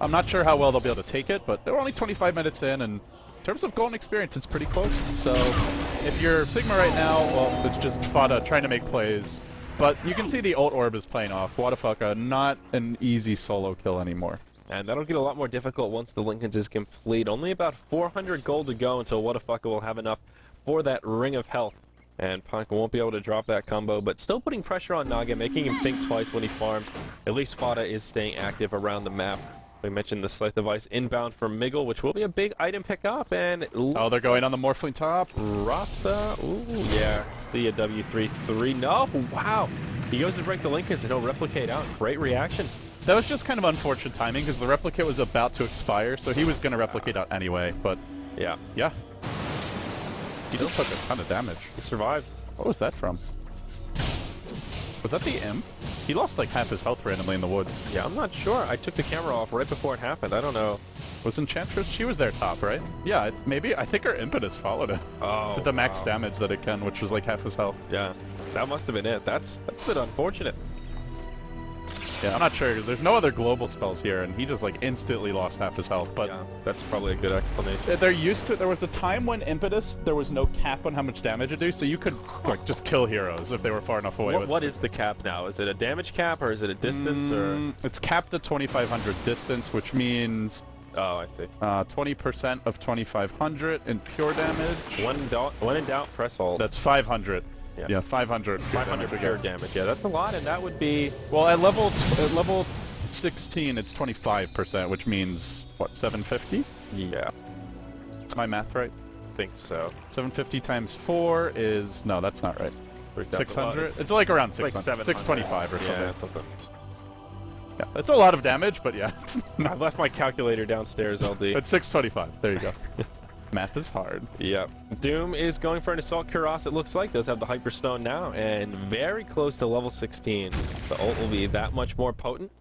I'm not sure how well they'll be able to take it, but they're only 25 minutes in, and in terms of golden experience, it's pretty close. So if you're Sigma right now, well, it's just Fada trying to make plays. But you can see the ult orb is playing off. Wadafaka, not an easy solo kill anymore. And that'll get a lot more difficult once the Linken's is complete. Only about 400 gold to go until Wadafaka will have enough for that Ring of Health. And Panka won't be able to drop that combo, but still putting pressure on Naga, making him think twice when he farms. At least Fada is staying active around the map. We mentioned the Scythe of Ice inbound from Miggle, which will be a big item pickup, and oh, they're going on the Morphling top. Rasta, ooh, yeah, see a W3-3, no, wow. He goes to break the Linkens and he'll replicate out. Great reaction. That was just kind of unfortunate timing, because the replicate was about to expire, so he was going to replicate out anyway, but yeah. He just took a ton of damage. He survived. What was that from? Was that the Imp? He lost like half his health randomly in the woods. Yeah, I'm not sure. I took the camera off right before it happened. I don't know. Was Enchantress? She was there top, right? Yeah, I think her Impetus followed it. Oh, did the max damage that it can, which was like half his health. Yeah, that must have been it. That's a bit unfortunate. Yeah, I'm not sure. There's no other global spells here, and he just like instantly lost half his health. But yeah, that's probably a good explanation. They're used to it. There was a time when Impetus, there was no cap on how much damage it do, so you could like just kill heroes if they were far enough away. What is the cap now? Is it a damage cap or is it a distance or? It's capped at 2,500 distance, which means oh, I see. 20% of 2,500 in pure damage. When in doubt, press hold. That's 500. Yeah, 500. 500 pure damage. Yeah, that's a lot, and that would be... Well, at level 16, it's 25%, which means, what, 750? Yeah. Is my math right? I think so. 750 times 4 is... No, that's not right. 600? It's like around 600. Like 625 or something. Yeah, something. Yeah, that's a lot of damage, but yeah. I left my calculator downstairs, LD. It's 625. There you go. Math is hard. Yep. Doom is going for an Assault Cuirass, it looks like. Does have the Hyperstone now, and very close to level 16. The ult will be that much more potent.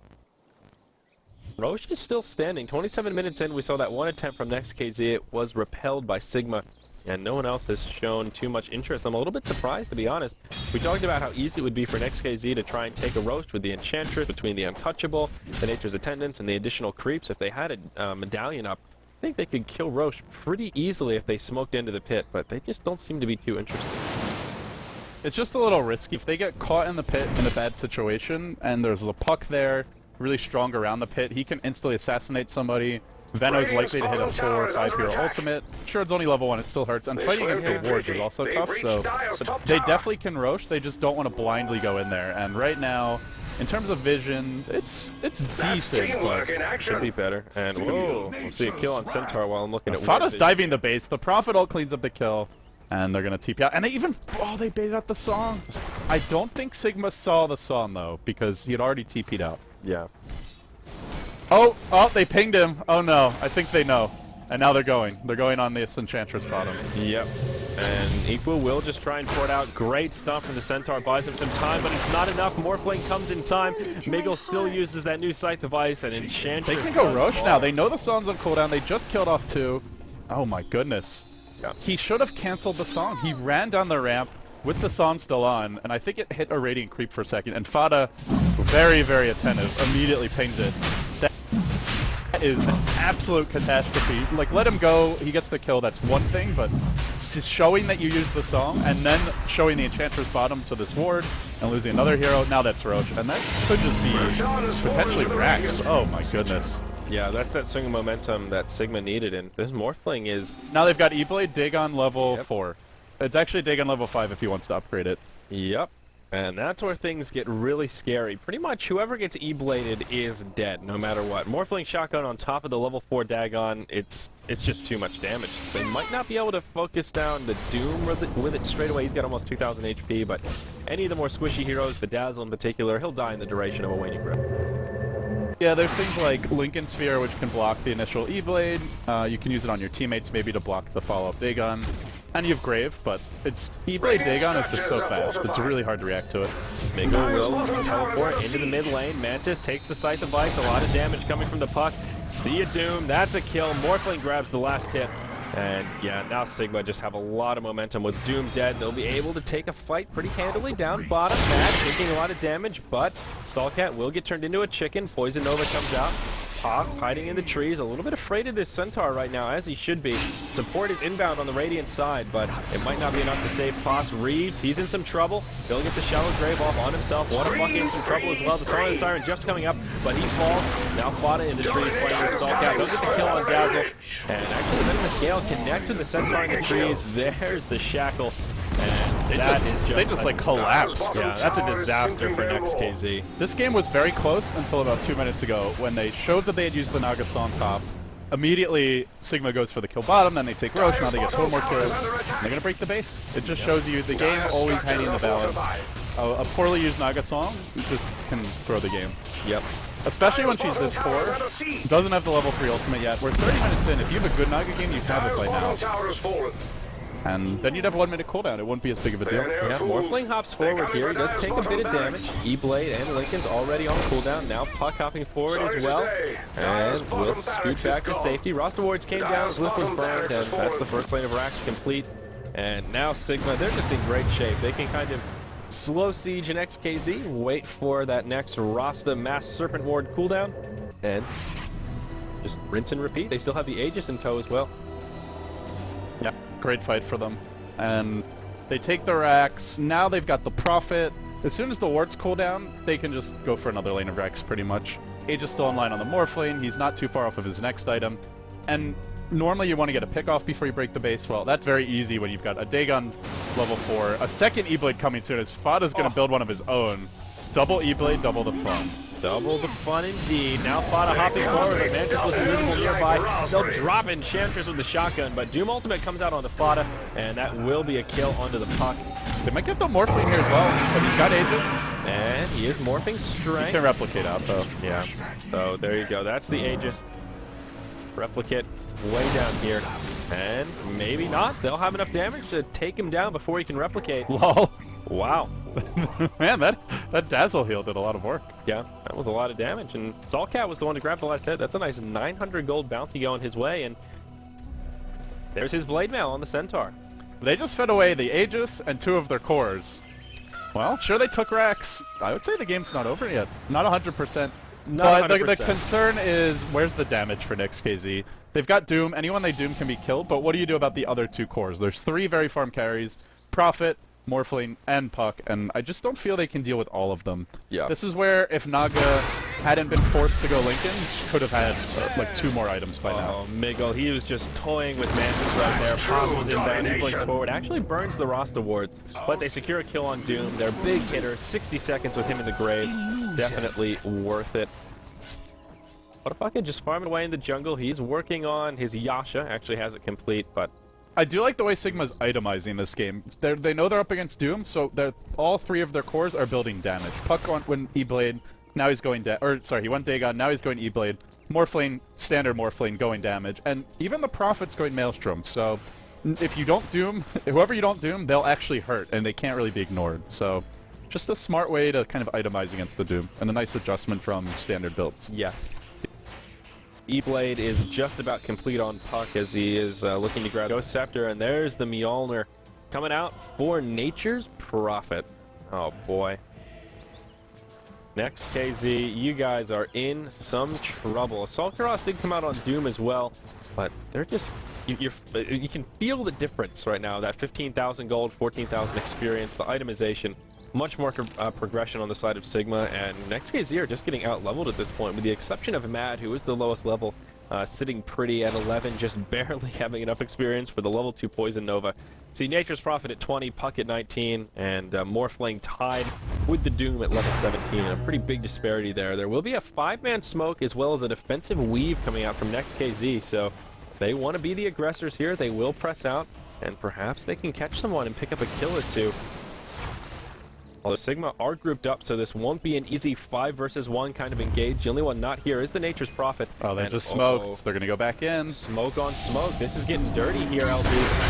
Roche is still standing. 27 minutes in, we saw that one attempt from Next.kz. It was repelled by Sigma, and no one else has shown too much interest. I'm a little bit surprised, to be honest. We talked about how easy it would be for Next.kz to try and take a Roche with the Enchantress, between the Untouchable, the Nature's Attendants, and the additional creeps. If they had a medallion up, I think they could kill Roche pretty easily if they smoked into the pit, but they just don't seem to be too interested. It's just a little risky. If they get caught in the pit in a bad situation, and there's a puck there, really strong around the pit, he can instantly assassinate somebody. Veno's likely to hit a 4 or 5 hero ultimate. Sure, it's only level 1, it still hurts. And fighting against the wards is also tough, so they definitely can Roche, they just don't want to blindly go in there. And right now, in terms of vision, it's decent, but should be better. And whoa, we'll see a kill on Centaur while I'm looking at Fada's diving the base. The Prophet ult cleans up the kill, and they're gonna TP out. And they even they baited out the song. I don't think Sigma saw the song though, because he had already TP'd out. Yeah. Oh, they pinged him. Oh no, I think they know. And now they're going. They're going on this Enchantress bottom. Yep. And Equal will just try and port out. Great stuff from the Centaur. Buys him some time, but it's not enough. Morphling comes in time. Miggle still uses that new Scythe of Ice and Enchantress. They can go Roche now. They know the song's on cooldown. They just killed off 2. Oh my goodness. Yeah. He should have canceled the song. He ran down the ramp with the song still on, and I think it hit a Radiant creep for a second, and Fada, very, very attentive, immediately pings it. That is an absolute catastrophe. Like, let him go, he gets the kill, that's one thing, but showing that you use the song, and then showing the Enchantress bottom to this ward, and losing another hero, now that's Roche, and that could just be potentially Rax. Oh my goodness. Yeah, that's that swing of momentum that Sigma needed, and this Morphling is... Now they've got E-Blade, Dagon level 4. It's actually Dagon level 5 if he wants to upgrade it. Yep. And that's where things get really scary. Pretty much whoever gets E-Bladed is dead, no matter what. Morphling Shotgun on top of the level 4 Dagon, it's just too much damage. They might not be able to focus down the Doom with it straight away. He's got almost 2,000 HP, but any of the more squishy heroes, the Dazzle in particular, he'll die in the duration of a Waning Breath. Yeah, there's things like Lincoln Sphere, which can block the initial E-Blade. You can use it on your teammates, maybe to block the follow-up Dagon. And you have Grave, but it's E-Blade Dagon is just so fast. It's really hard to react to it. Miguel will teleport into the mid lane. Mantis takes the Scythe of Ice. A lot of damage coming from the puck. See a Doom. That's a kill. Morphling grabs the last hit. And yeah, now Sigma just have a lot of momentum. With Doom dead, they'll be able to take a fight pretty handily down bottom. Mad taking a lot of damage, but Stallcat will get turned into a chicken. Poison Nova comes out. Toss hiding in the trees, a little bit afraid of this Centaur right now, as he should be. Support is inbound on the Radiant side, but it might not be enough to save Toss. Reeves, he's in some trouble. He'll get the Shallow Grave off on himself. Waterbuck in some trouble as well. The Song of the Siren just coming up, but he falls. Now Fada in the trees playing with Stallcat. They'll get the kill on Dazzle. And actually, Venomous Gale connects with the Centaur in the trees. There's the Shackle. And they just like collapsed. Yeah, that's a disaster for Next.kz. This game was very close until about 2 minutes ago when they showed that they had used the Naga on top. Immediately, Sigma goes for the kill bottom, then they take Roche, now they get 4 more kills. And they're gonna break the base. It just shows you the game always hanging in the balance. A poorly used Naga song just can throw the game. Yep. Especially when she's this poor, doesn't have the level 3 ultimate yet. We're 30 minutes in. If you have a good Naga game, you can have it by now. And then you'd have a 1 minute cooldown. It wouldn't be as big of a deal. Yeah, Morphling hops forward here. He does take a bit of damage. E-Blade and Lincoln's already on cooldown. Now Puck hopping forward as well. And will scoot back to safety. Roster wards came down. Glyph was burned. And that's the first lane of Rax complete. And now Sigma, they're just in great shape. They can kind of slow siege an Next.kz. Wait for that next Rasta Mass Serpent Ward cooldown. And just rinse and repeat. They still have the Aegis in tow as well. Yeah, great fight for them. And they take the Rax. Now they've got the Prophet. As soon as the wards cool down, they can just go for another lane of Rax, pretty much. Aegis still online on the Morphling. He's not too far off of his next item. And normally you want to get a pick off before you break the base. Well, that's very easy when you've got a Dagon level 4. A second E-Blade coming soon as Fada's going to build one of his own. Double E-Blade, double the fun. Double the fun indeed. Now Fada hopping forward. Mantis was invisible nearby. They'll drop Enchantress with the shotgun, but Doom Ultimate comes out onto Fada, and that will be a kill onto the Puck. They might get the Morphling here as well, but he's got Aegis. And he is morphing strength. He can replicate out, though. Yeah. So there you go. That's the Aegis. Replicate way down here. And maybe not. They'll have enough damage to take him down before he can replicate. Lol. Wow. Man, that Dazzle heal did a lot of work. Yeah, that was a lot of damage. And Stallcat was the one to grab the last hit. That's a nice 900 gold bounty going his way. And there's his Blade Mail on the Centaur. They just fed away the Aegis and 2 of their cores. Well, sure they took Rax. I would say the game's not over yet. Not 100%. Not but 100%. the concern is, where's the damage for Next.kz? They've got Doom. Anyone they Doom can be killed, but what do you do about the other 2 cores? There's 3 very farm carries. Prophet, Morphling, and Puck, and I just don't feel they can deal with all of them. Yeah. This is where, if Naga hadn't been forced to go Lincoln, could have had like 2 more items by now. Oh, Miguel, he was just toying with Mantis right there. Pop was inbound, he blinks forward. Actually burns the Rasta wards, but they secure a kill on Doom. Their big hitter, 60 seconds with him in the grave. Definitely worth it. Waterbucket just farming away in the jungle. He's working on his Yasha. Actually has it complete, but I do like the way Sigma's itemizing this game. They know they're up against Doom, so all 3 of their cores are building damage. Puck went E-Blade, now he's going he went Dagon, now he's going E-Blade. Morphling, standard Morphling, going damage. And even the Prophet's going Maelstrom, so if you don't Doom, whoever you don't Doom, they'll actually hurt, and they can't really be ignored. So just a smart way to kind of itemize against the Doom, and a nice adjustment from standard builds. yes. E-Blade is just about complete on Puck as he is looking to grab Ghost Scepter, and there's the Mjolnir. coming out for Nature's Prophet. Oh boy. Next.kz, you guys are in some trouble. Assault Cross did come out on Doom as well, but they're just, you can feel the difference right now. That 15,000 gold, 14,000 experience, the itemization, much more progression on the side of Sigma, and Next.kz are just getting out-leveled at this point, with the exception of Mad, who is the lowest level, sitting pretty at 11, just barely having enough experience for the level 2 Poison Nova. See Nature's Prophet at 20, Puck at 19, and Morphling tied with the Doom at level 17. A pretty big disparity there. There will be a 5-man smoke as well as a defensive weave coming out from Next.kz, so they want to be the aggressors here. They will press out, and perhaps they can catch someone and pick up a kill or two. Although Sigma are grouped up, so this won't be an easy 5 versus 1 kind of engage. The only one not here is the Nature's Prophet. Oh, they just smoked. They're going to go back in. Smoke on smoke. This is getting dirty here, LB.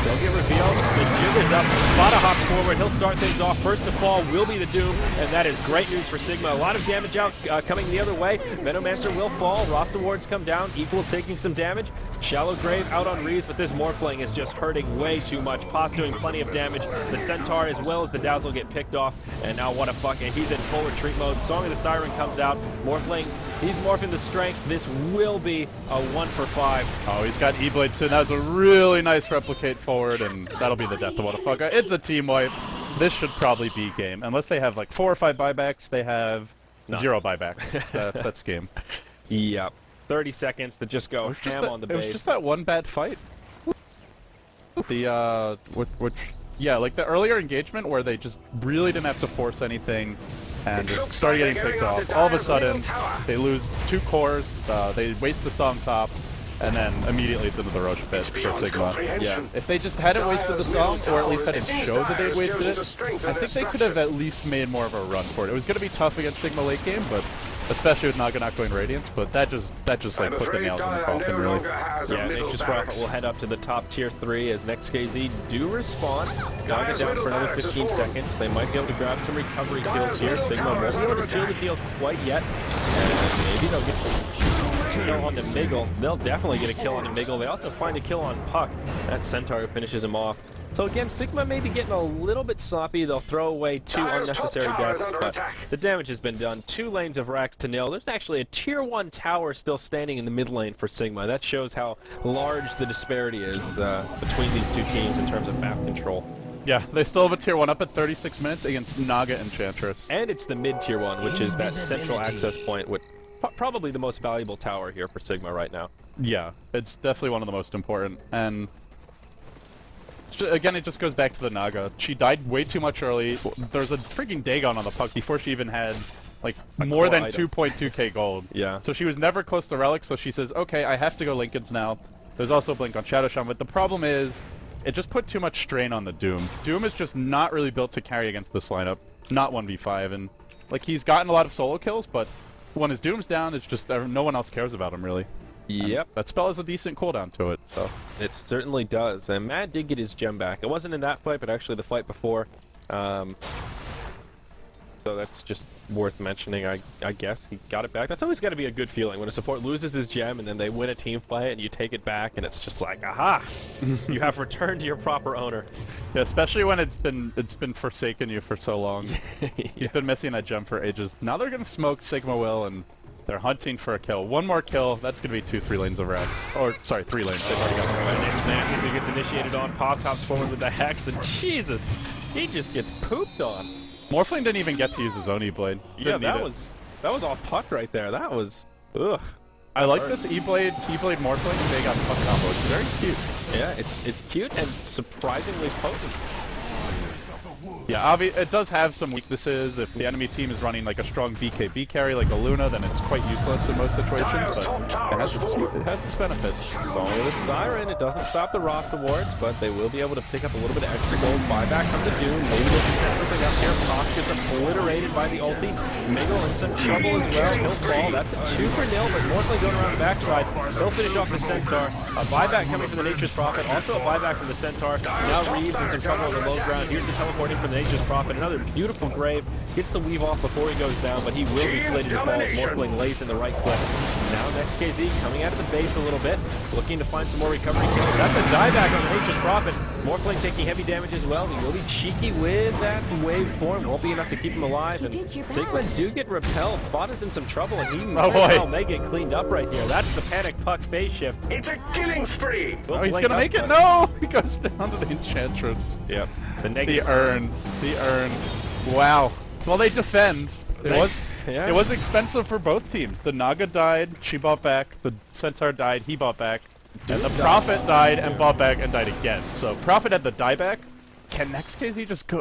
They'll get revealed. The Jig is up. Spot a hop forward. He'll start things off. First to fall will be the Doom, and that is great news for Sigma. A lot of damage out coming the other way. Venomancer will fall. Roster wards come down. Equal taking some damage. Shallow Grave out on Reeves, but this Morphling is just hurting way too much. Pos doing plenty of damage. The Centaur as well as the Dazzle get picked off. And now what a fuck, and he's in full retreat mode. Song of the Siren comes out. Morphling, he's morphing the strength. This will be a 1 for 5. Oh, he's got E-Blade soon. That was a really nice replicate forward, and that'll be the death of Whatafugga. It's a team wipe. This should probably be game. Unless they have like 4 or 5 buybacks, they have 0 buybacks. That's game. Yep. 30 seconds to just go ham on the base. It was just that one bad fight. The, yeah, like the earlier engagement where they just really didn't have to force anything and just started getting picked off. All of a sudden, they lose 2 cores, they waste the song top, and then immediately it's into the Roche pit for Sigma. Yeah, if they just hadn't wasted the song, or at least hadn't showed that they'd wasted it, I think they could have at least made more of a run for it. It was going to be tough against Sigma late game, but especially with Naga not going Radiance, but that just like put the nails in the coffin, really. Yeah, Nature's Prophet will head up to the top tier 3 as Next.kz do respawn. Naga down for another 15 seconds. They might be able to grab some recovery kills here. Sigma won't be able to seal the deal quite yet. And maybe they'll get a kill on the Miggle. They'll definitely get a kill on the Miggle. They also find a kill on Puck. That Centaur finishes him off. So again, Sigma may be getting a little bit sloppy. They'll throw away 2 unnecessary deaths, but the damage has been done. 2 lanes of racks to nil. There's actually a tier 1 tower still standing in the mid lane for Sigma. That shows how large the disparity is between these 2 teams in terms of map control. Yeah, they still have a tier 1 up at 36 minutes against Naga Enchantress. And it's the mid tier 1, which is that central access point with probably the most valuable tower here for Sigma right now. Yeah, it's definitely one of the most important, and again, it just goes back to the Naga. She died way too much early. There's a freaking Dagon on the Puck before she even had, like, more than 2.2k gold. Yeah. So she was never close to Relic, so she says, okay, I have to go Lincolns now. There's also a Blink on Shadow Shaman, but the problem is, it just put too much strain on the Doom. Doom is just not really built to carry against this lineup. Not 1v5, and, like, he's gotten a lot of solo kills, but when his Doom's down, it's just no one else cares about him, really. Yep. And that spell has a decent cooldown to it, so. It certainly does. And Mad did get his gem back. It wasn't in that fight, but actually the fight before. So that's just worth mentioning, I guess. He got it back. That's always got to be a good feeling when a support loses his gem and then they win a team fight and you take it back and it's just like, aha! You have returned to your proper owner. Yeah, especially when it's been forsaken you for so long. He's been missing that gem for ages. Now they're going to smoke Sigma Will and they're hunting for a kill. One more kill, that's going to be 2-3 lanes of racks. Or, sorry, 3 lanes. They've already got one. And it's Matthews who gets initiated on. Pos hops forward with the Hex, and Jesus, he just gets pooped on. Morphling didn't even get to use his own E-Blade. Yeah, that was all Puck right there. That was, ugh. I like this E-Blade Morphling they got Puck combo. It's very cute. Yeah, it's cute and surprisingly potent. Yeah, it does have some weaknesses. If the enemy team is running like a strong BKB carry like a Luna, then it's quite useless in most situations, but it has its benefits. Song of the Siren, it doesn't stop the roster wards, but they will be able to pick up a little bit of extra gold. Buyback from the Doom. Maybe they can set something up here. Pos gets obliterated by the ulti. Miggle in some trouble as well. He'll fall. That's a 2 for nil, but Morphling going around the backside. He'll finish off the Centaur. A buyback coming from the Nature's Prophet. Also a buyback from the Centaur. Now Reeves in some trouble on the low ground. Here's the teleporting from the Nature's Prophet. Another beautiful grave. Gets the weave off before he goes down, but he will be slated to fall. Morphling lays in the right clip. Now Next.kz coming out of the base a little bit, looking to find some more recovery kills. That's a dieback on the Nature's Prophet. Morphling taking heavy damage as well. He will be cheeky with that wave form. Won't be enough to keep him alive. And Sigma do get repelled. Bot is in some trouble, and he might well may get cleaned up right here. That's the Panic Puck phase shift. It's a killing spree! Oh, he's gonna make it! No! He goes down to the Enchantress. Yep. The urn. The urn. Wow. Well, they defend. It was expensive for both teams. The Naga died, she bought back. The Centaur died, he bought back. And the Prophet died and bought back and died again. So Prophet had the dieback. Can Next.kz just go?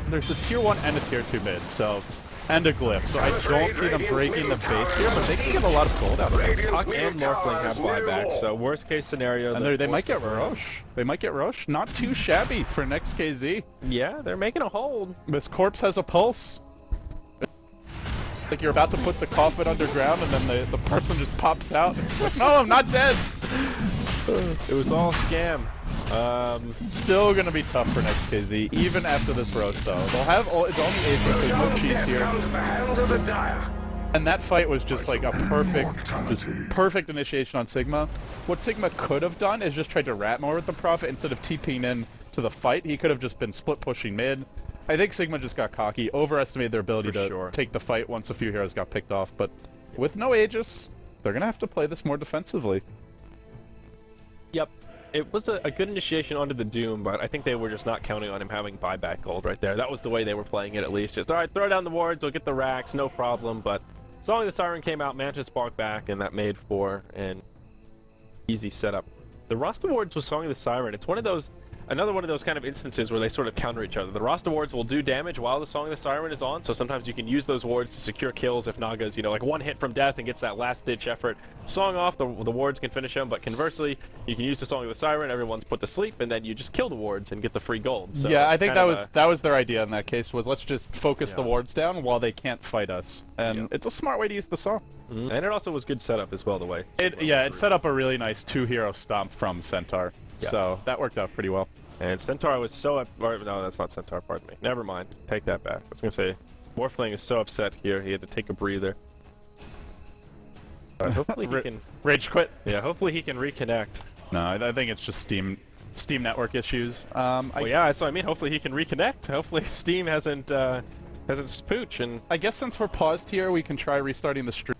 There's a tier 1 and a tier 2 mid, so and a glyph. So I don't see them breaking the base here, but they can get a lot of gold out of this. Puck and Morphling have buybacks, so worst case scenario. And they might get Roche. They might get Roche. Not too shabby for Next.kz. Yeah, they're making a hold. This corpse has a pulse. It's like you're about to put the coffin underground and then the person just pops out. It's like, no, I'm not dead. It was all a scam. Still gonna be tough for Next.kz, even after this Roche though. They'll have it's only Aegis, there's no cheese here. And that fight was just like a perfect initiation on Sigma. What Sigma could have done is just tried to rat more with the Prophet instead of TPing in to the fight. He could have just been split pushing mid. I think Sigma just got cocky, overestimated their ability to take the fight once a few heroes got picked off, but with no Aegis, they're gonna have to play this more defensively. Yep. It was a good initiation onto the Doom, but I think they were just not counting on him having buyback gold right there. That was the way they were playing it, at least. Just, alright, throw down the wards, we'll get the racks, no problem, but Song of the Siren came out, Mantis sparked back, and that made for an easy setup. The roster wards with Song of the Siren, it's one of those, another one of those kind of instances where they sort of counter each other. The roster wards will do damage while the Song of the Siren is on, so sometimes you can use those wards to secure kills if Naga's, you know, like one hit from death and gets that last-ditch effort. Song off, the wards can finish him, but conversely, you can use the Song of the Siren, everyone's put to sleep, and then you just kill the wards and get the free gold. So yeah, I think that was their idea in that case, was let's just focus the wards down while they can't fight us. And it's a smart way to use the Song. And it also was good setup as well, the way. It set up a really nice 2-hero stomp from Centaur. Yeah. So that worked out pretty well. And Centaur was so no, that's not Centaur, pardon me. Never mind. Take that back. I was gonna say, Morphling is so upset here, he had to take a breather. Hopefully he can... Rage quit? Yeah, hopefully he can reconnect. No, I think it's just Steam network issues. Well, yeah, that's what I mean. Hopefully he can reconnect. Hopefully Steam hasn't spooch, and... I guess since we're paused here, we can try restarting the stream.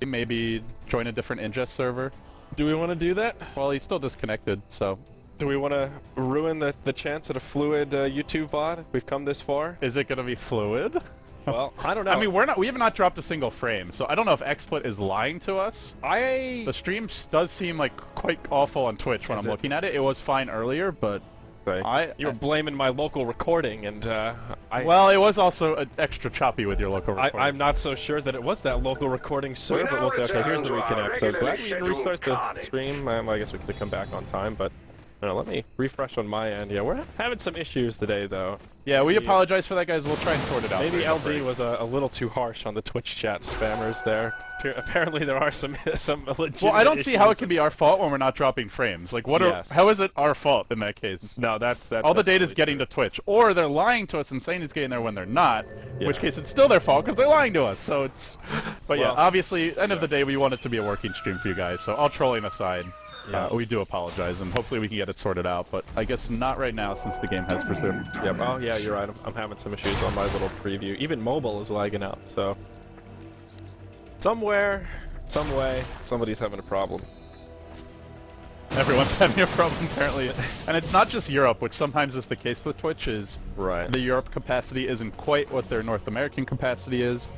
Maybe join a different ingest server. Do we want to do that? Well, he's still disconnected, so... Do we want to ruin the chance at a fluid YouTube VOD? We've come this far. Is it going to be fluid? Well, I don't know. I mean, we have not dropped a single frame, so I don't know if XSplit is lying to us. The stream does seem like quite awful on Twitch when I'm looking at it. It was fine earlier, but you were blaming my local recording, and well, it was also extra choppy with your local recording. I'm not so sure that it was that local recording, sir, but we'll say, okay, here's the reconnect. So glad we didn't restart the stream. I guess we could have come back on time, but let me refresh on my end. Yeah, we're having some issues today, though. Yeah, we apologize for that, guys. We'll try and sort it out. Maybe LD was a little too harsh on the Twitch chat spammers there. Apparently, there are some legitimate Well, I don't see how it can be our fault when we're not dropping frames. Like, how is it our fault in that case? No, that's all the data's getting to Twitch, or they're lying to us and saying it's getting there when they're not. In which case, it's still their fault because they're lying to us. So it's, but yeah, obviously, end of the day, we want it to be a working stream for you guys. So all trolling aside. We do apologize, and hopefully we can get it sorted out, but I guess not right now since the game has resumed. Yep. Oh, yeah, you're right. I'm having some issues on my little preview. Even mobile is lagging out, so... Somewhere, some way, somebody's having a problem. Everyone's having a problem, apparently. And it's not just Europe, which sometimes is the case with Twitch, is the Europe capacity isn't quite what their North American capacity is.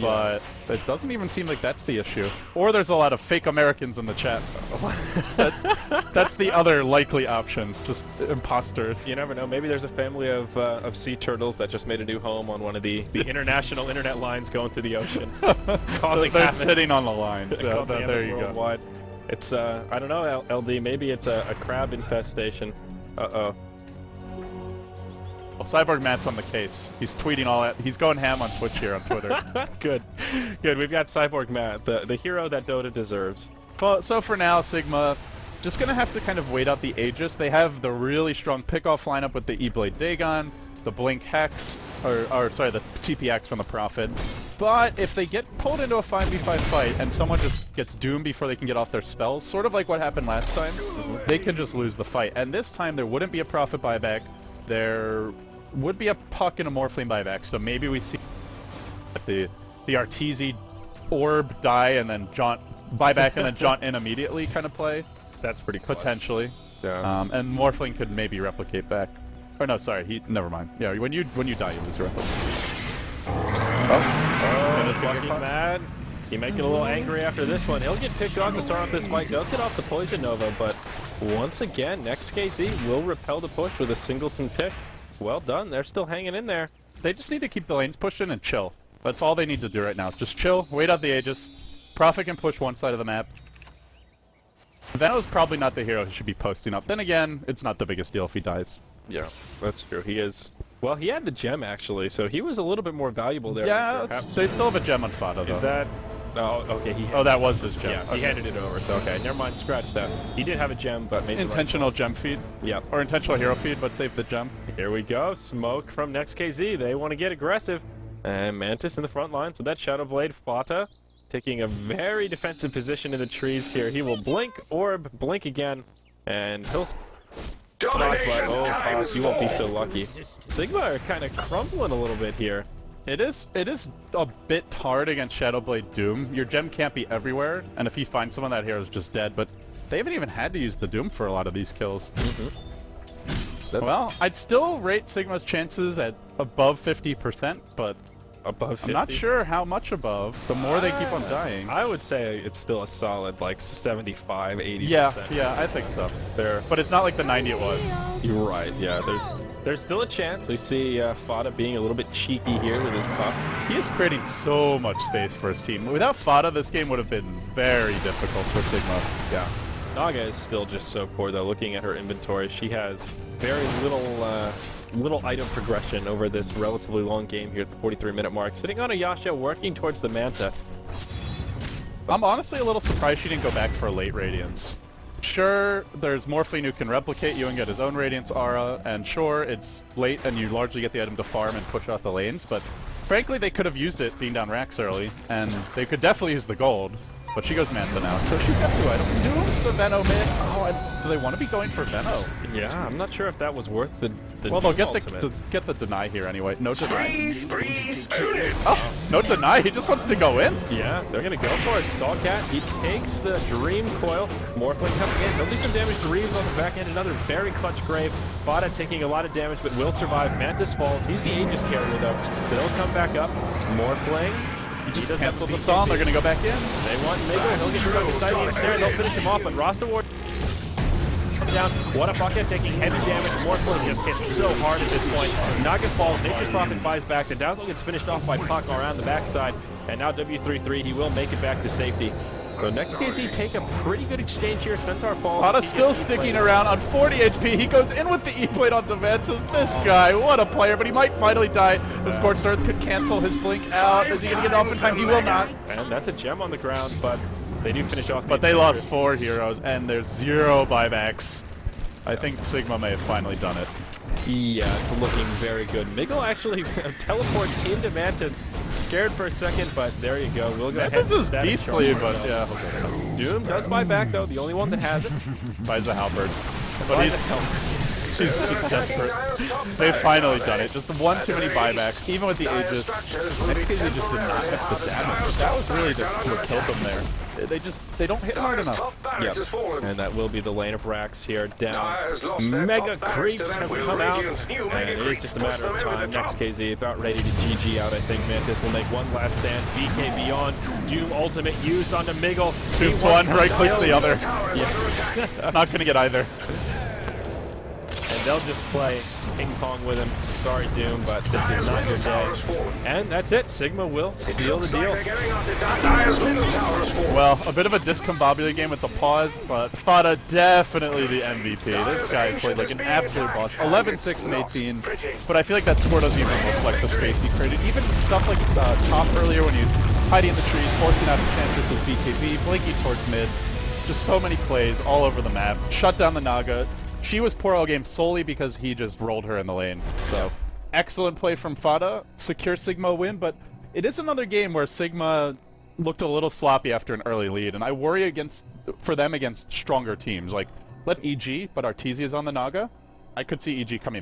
But it doesn't even seem like that's the issue. Or there's a lot of fake Americans in the chat. That's the other likely option. Just imposters. You never know. Maybe there's a family of sea turtles that just made a new home on one of the international internet lines going through the ocean. They're sitting on the lines. So there you go. It's, I don't know, LD. Maybe it's a crab infestation. Uh-oh. Well, Cyborg Matt's on the case. He's tweeting all that. He's going ham on Twitch here on Twitter. Good. We've got Cyborg Matt, the hero that Dota deserves. Well, so for now, Sigma, just gonna have to kind of wait out the Aegis. They have the really strong pickoff lineup with the E-Blade Dagon, the Blink Hex, or sorry, the TPX from the Prophet. But if they get pulled into a 5v5 fight and someone just gets doomed before they can get off their spells, sort of like what happened last time, they can just lose the fight. And this time there wouldn't be a Prophet buyback. There would be a Puck and a Morphling buyback, so maybe we see the Arteezy orb die and then jaunt buyback and then jaunt in immediately kind of play. That's pretty clutch. Potentially. Yeah. And Morphling could maybe replicate back. Or no, sorry, never mind. Yeah, when you die, you lose replicate. He's getting mad. He might get a little angry after this one. He'll get picked on to start off this fight. They'll get off the Poison Nova, but once again, Next.kz will repel the push with a singleton pick. Well done. They're still hanging in there. They just need to keep the lanes pushing and chill. That's all they need to do right now. Just chill, wait out the Aegis. Prophet can push one side of the map. Veno's probably not the hero he should be posting up. Then again, it's not the biggest deal if he dies. Yeah, that's true. He is... Well, he had the gem, actually, so he was a little bit more valuable there. Yeah, they still have a gem on Fada, though. Is that... Oh, okay. Oh, that was his gem. Yeah, okay. he handed it over, so okay. Never mind, scratch that. He did have a gem, but maybe... Intentional gem feed? Yep. Or intentional hero feed, but save the gem. Here we go. Smoke from Next.kz. They want to get aggressive. And Mantis in the front lines with that Shadow Blade. Fata taking a very defensive position in the trees here. He will blink, orb, blink again, and he'll... Domination times you won't be 4. so lucky. Sigma are kind of crumbling a little bit here. It is a bit hard against Shadowblade Doom. Your gem can't be everywhere, and if you find someone, that hero's just dead, but they haven't even had to use the Doom for a lot of these kills. Well, I'd still rate Sigma's chances at above 50%, but Above 50? I'm not sure how much above. The more they keep on dying. I would say it's still a solid, like, 75, 80%. Yeah, I think so. But it's not like the 90 it was. You're right, yeah. There's still a chance. We see Fada being a little bit cheeky here with his puck. He is creating so much space for his team. Without Fada, this game would have been very difficult for Sigma. Yeah. Naga is still just so poor, though. Looking at her inventory, she has very little item progression over this relatively long game here at the 43-minute mark. Sitting on a Yasha, working towards the Manta. I'm honestly a little surprised she didn't go back for a late Radiance. Sure, there's Morphling who can replicate you and get his own Radiance aura, and sure, it's late and you largely get the item to farm and push out the lanes, but frankly, they could have used it being down Rax early, and they could definitely use the gold. But she goes Manta now, so she's got 2 items. Doom's the Veno mid. Oh, do they want to be going for Veno? Yeah, I'm not sure if that was worth the well, they'll get ultimate. get the deny here anyway. No deny. Freeze, unit. Oh, no deny. He just wants to go in. Yeah, they're gonna go for it. Stallcat, he takes the Dream Coil. Morphling coming in. He'll do some damage to Reeves on the back end. Another very clutch grave. Fada taking a lot of damage, but will survive. Mantis falls. He's the Aegis carrier though, so he'll come back up. Morphling. He just canceled the song. They're gonna go back in. They want Miggle. He'll get stuck inside the ensnare. They'll finish him off, but Rasta Ward down. What a bucket, taking heavy damage. Morphling just hits so hard at this point. Naga falls. Nature's Prophet buys back. The Dazzle gets finished off by Puck around the backside. And now W33, he will make it back to safety. So Next.kz take a pretty good exchange here. Centaur falls. Fada still sticking around on 40 HP. He goes in with the E-plate on Dementus. This guy, what a player, but he might finally die. The Scorched Earth could cancel his blink out. Is he going to get off in time? He will not. And that's a gem on the ground, but they do finish off. But they lost 4 heroes, and there's 0 buybacks. I think Sigma may have finally done it. Yeah, it's looking very good. Miggle actually teleports into Mantis. Scared for a second, but there you go. We'll go ahead. This is Static beastly, charge. but yeah. Doom does buy back though, the only one that has it. Buys a halberd. But he's just desperate. They've finally done it. Just 1 too many buybacks, even with the Aegis. Next case they just did not have the damage. That was really what killed them there. They don't hit hard enough. Yep. And that will be the lane of Rax here down. Mega creeps have come out, and it is just a matter of time. Next.kz about ready to GG out. I think Mantis will make one last stand. VK beyond. Doom ultimate used onto Miggle. Shoots one, right clicks the other. Yeah. Not gonna get either. And they'll just play ping pong with him. Sorry, Doom, but this is not your day. And that's it. Sigma will seal the deal. Well, a bit of a discombobulated game with the pause, but Fada definitely the MVP. This guy played like an absolute boss. 11, 6, and 18. But I feel like that score doesn't even reflect the space he created. Even stuff like top earlier when he was hiding in the trees, forcing out his chances of BKB, blinking towards mid. Just so many plays all over the map. Shut down the Naga. She was poor all game solely because he just rolled her in the lane. So, excellent play from Fada. Secure Sigma win, but it is another game where Sigma looked a little sloppy after an early lead, and I worry for them against stronger teams. Like, let EG, but Arteezy is on the Naga. I could see EG coming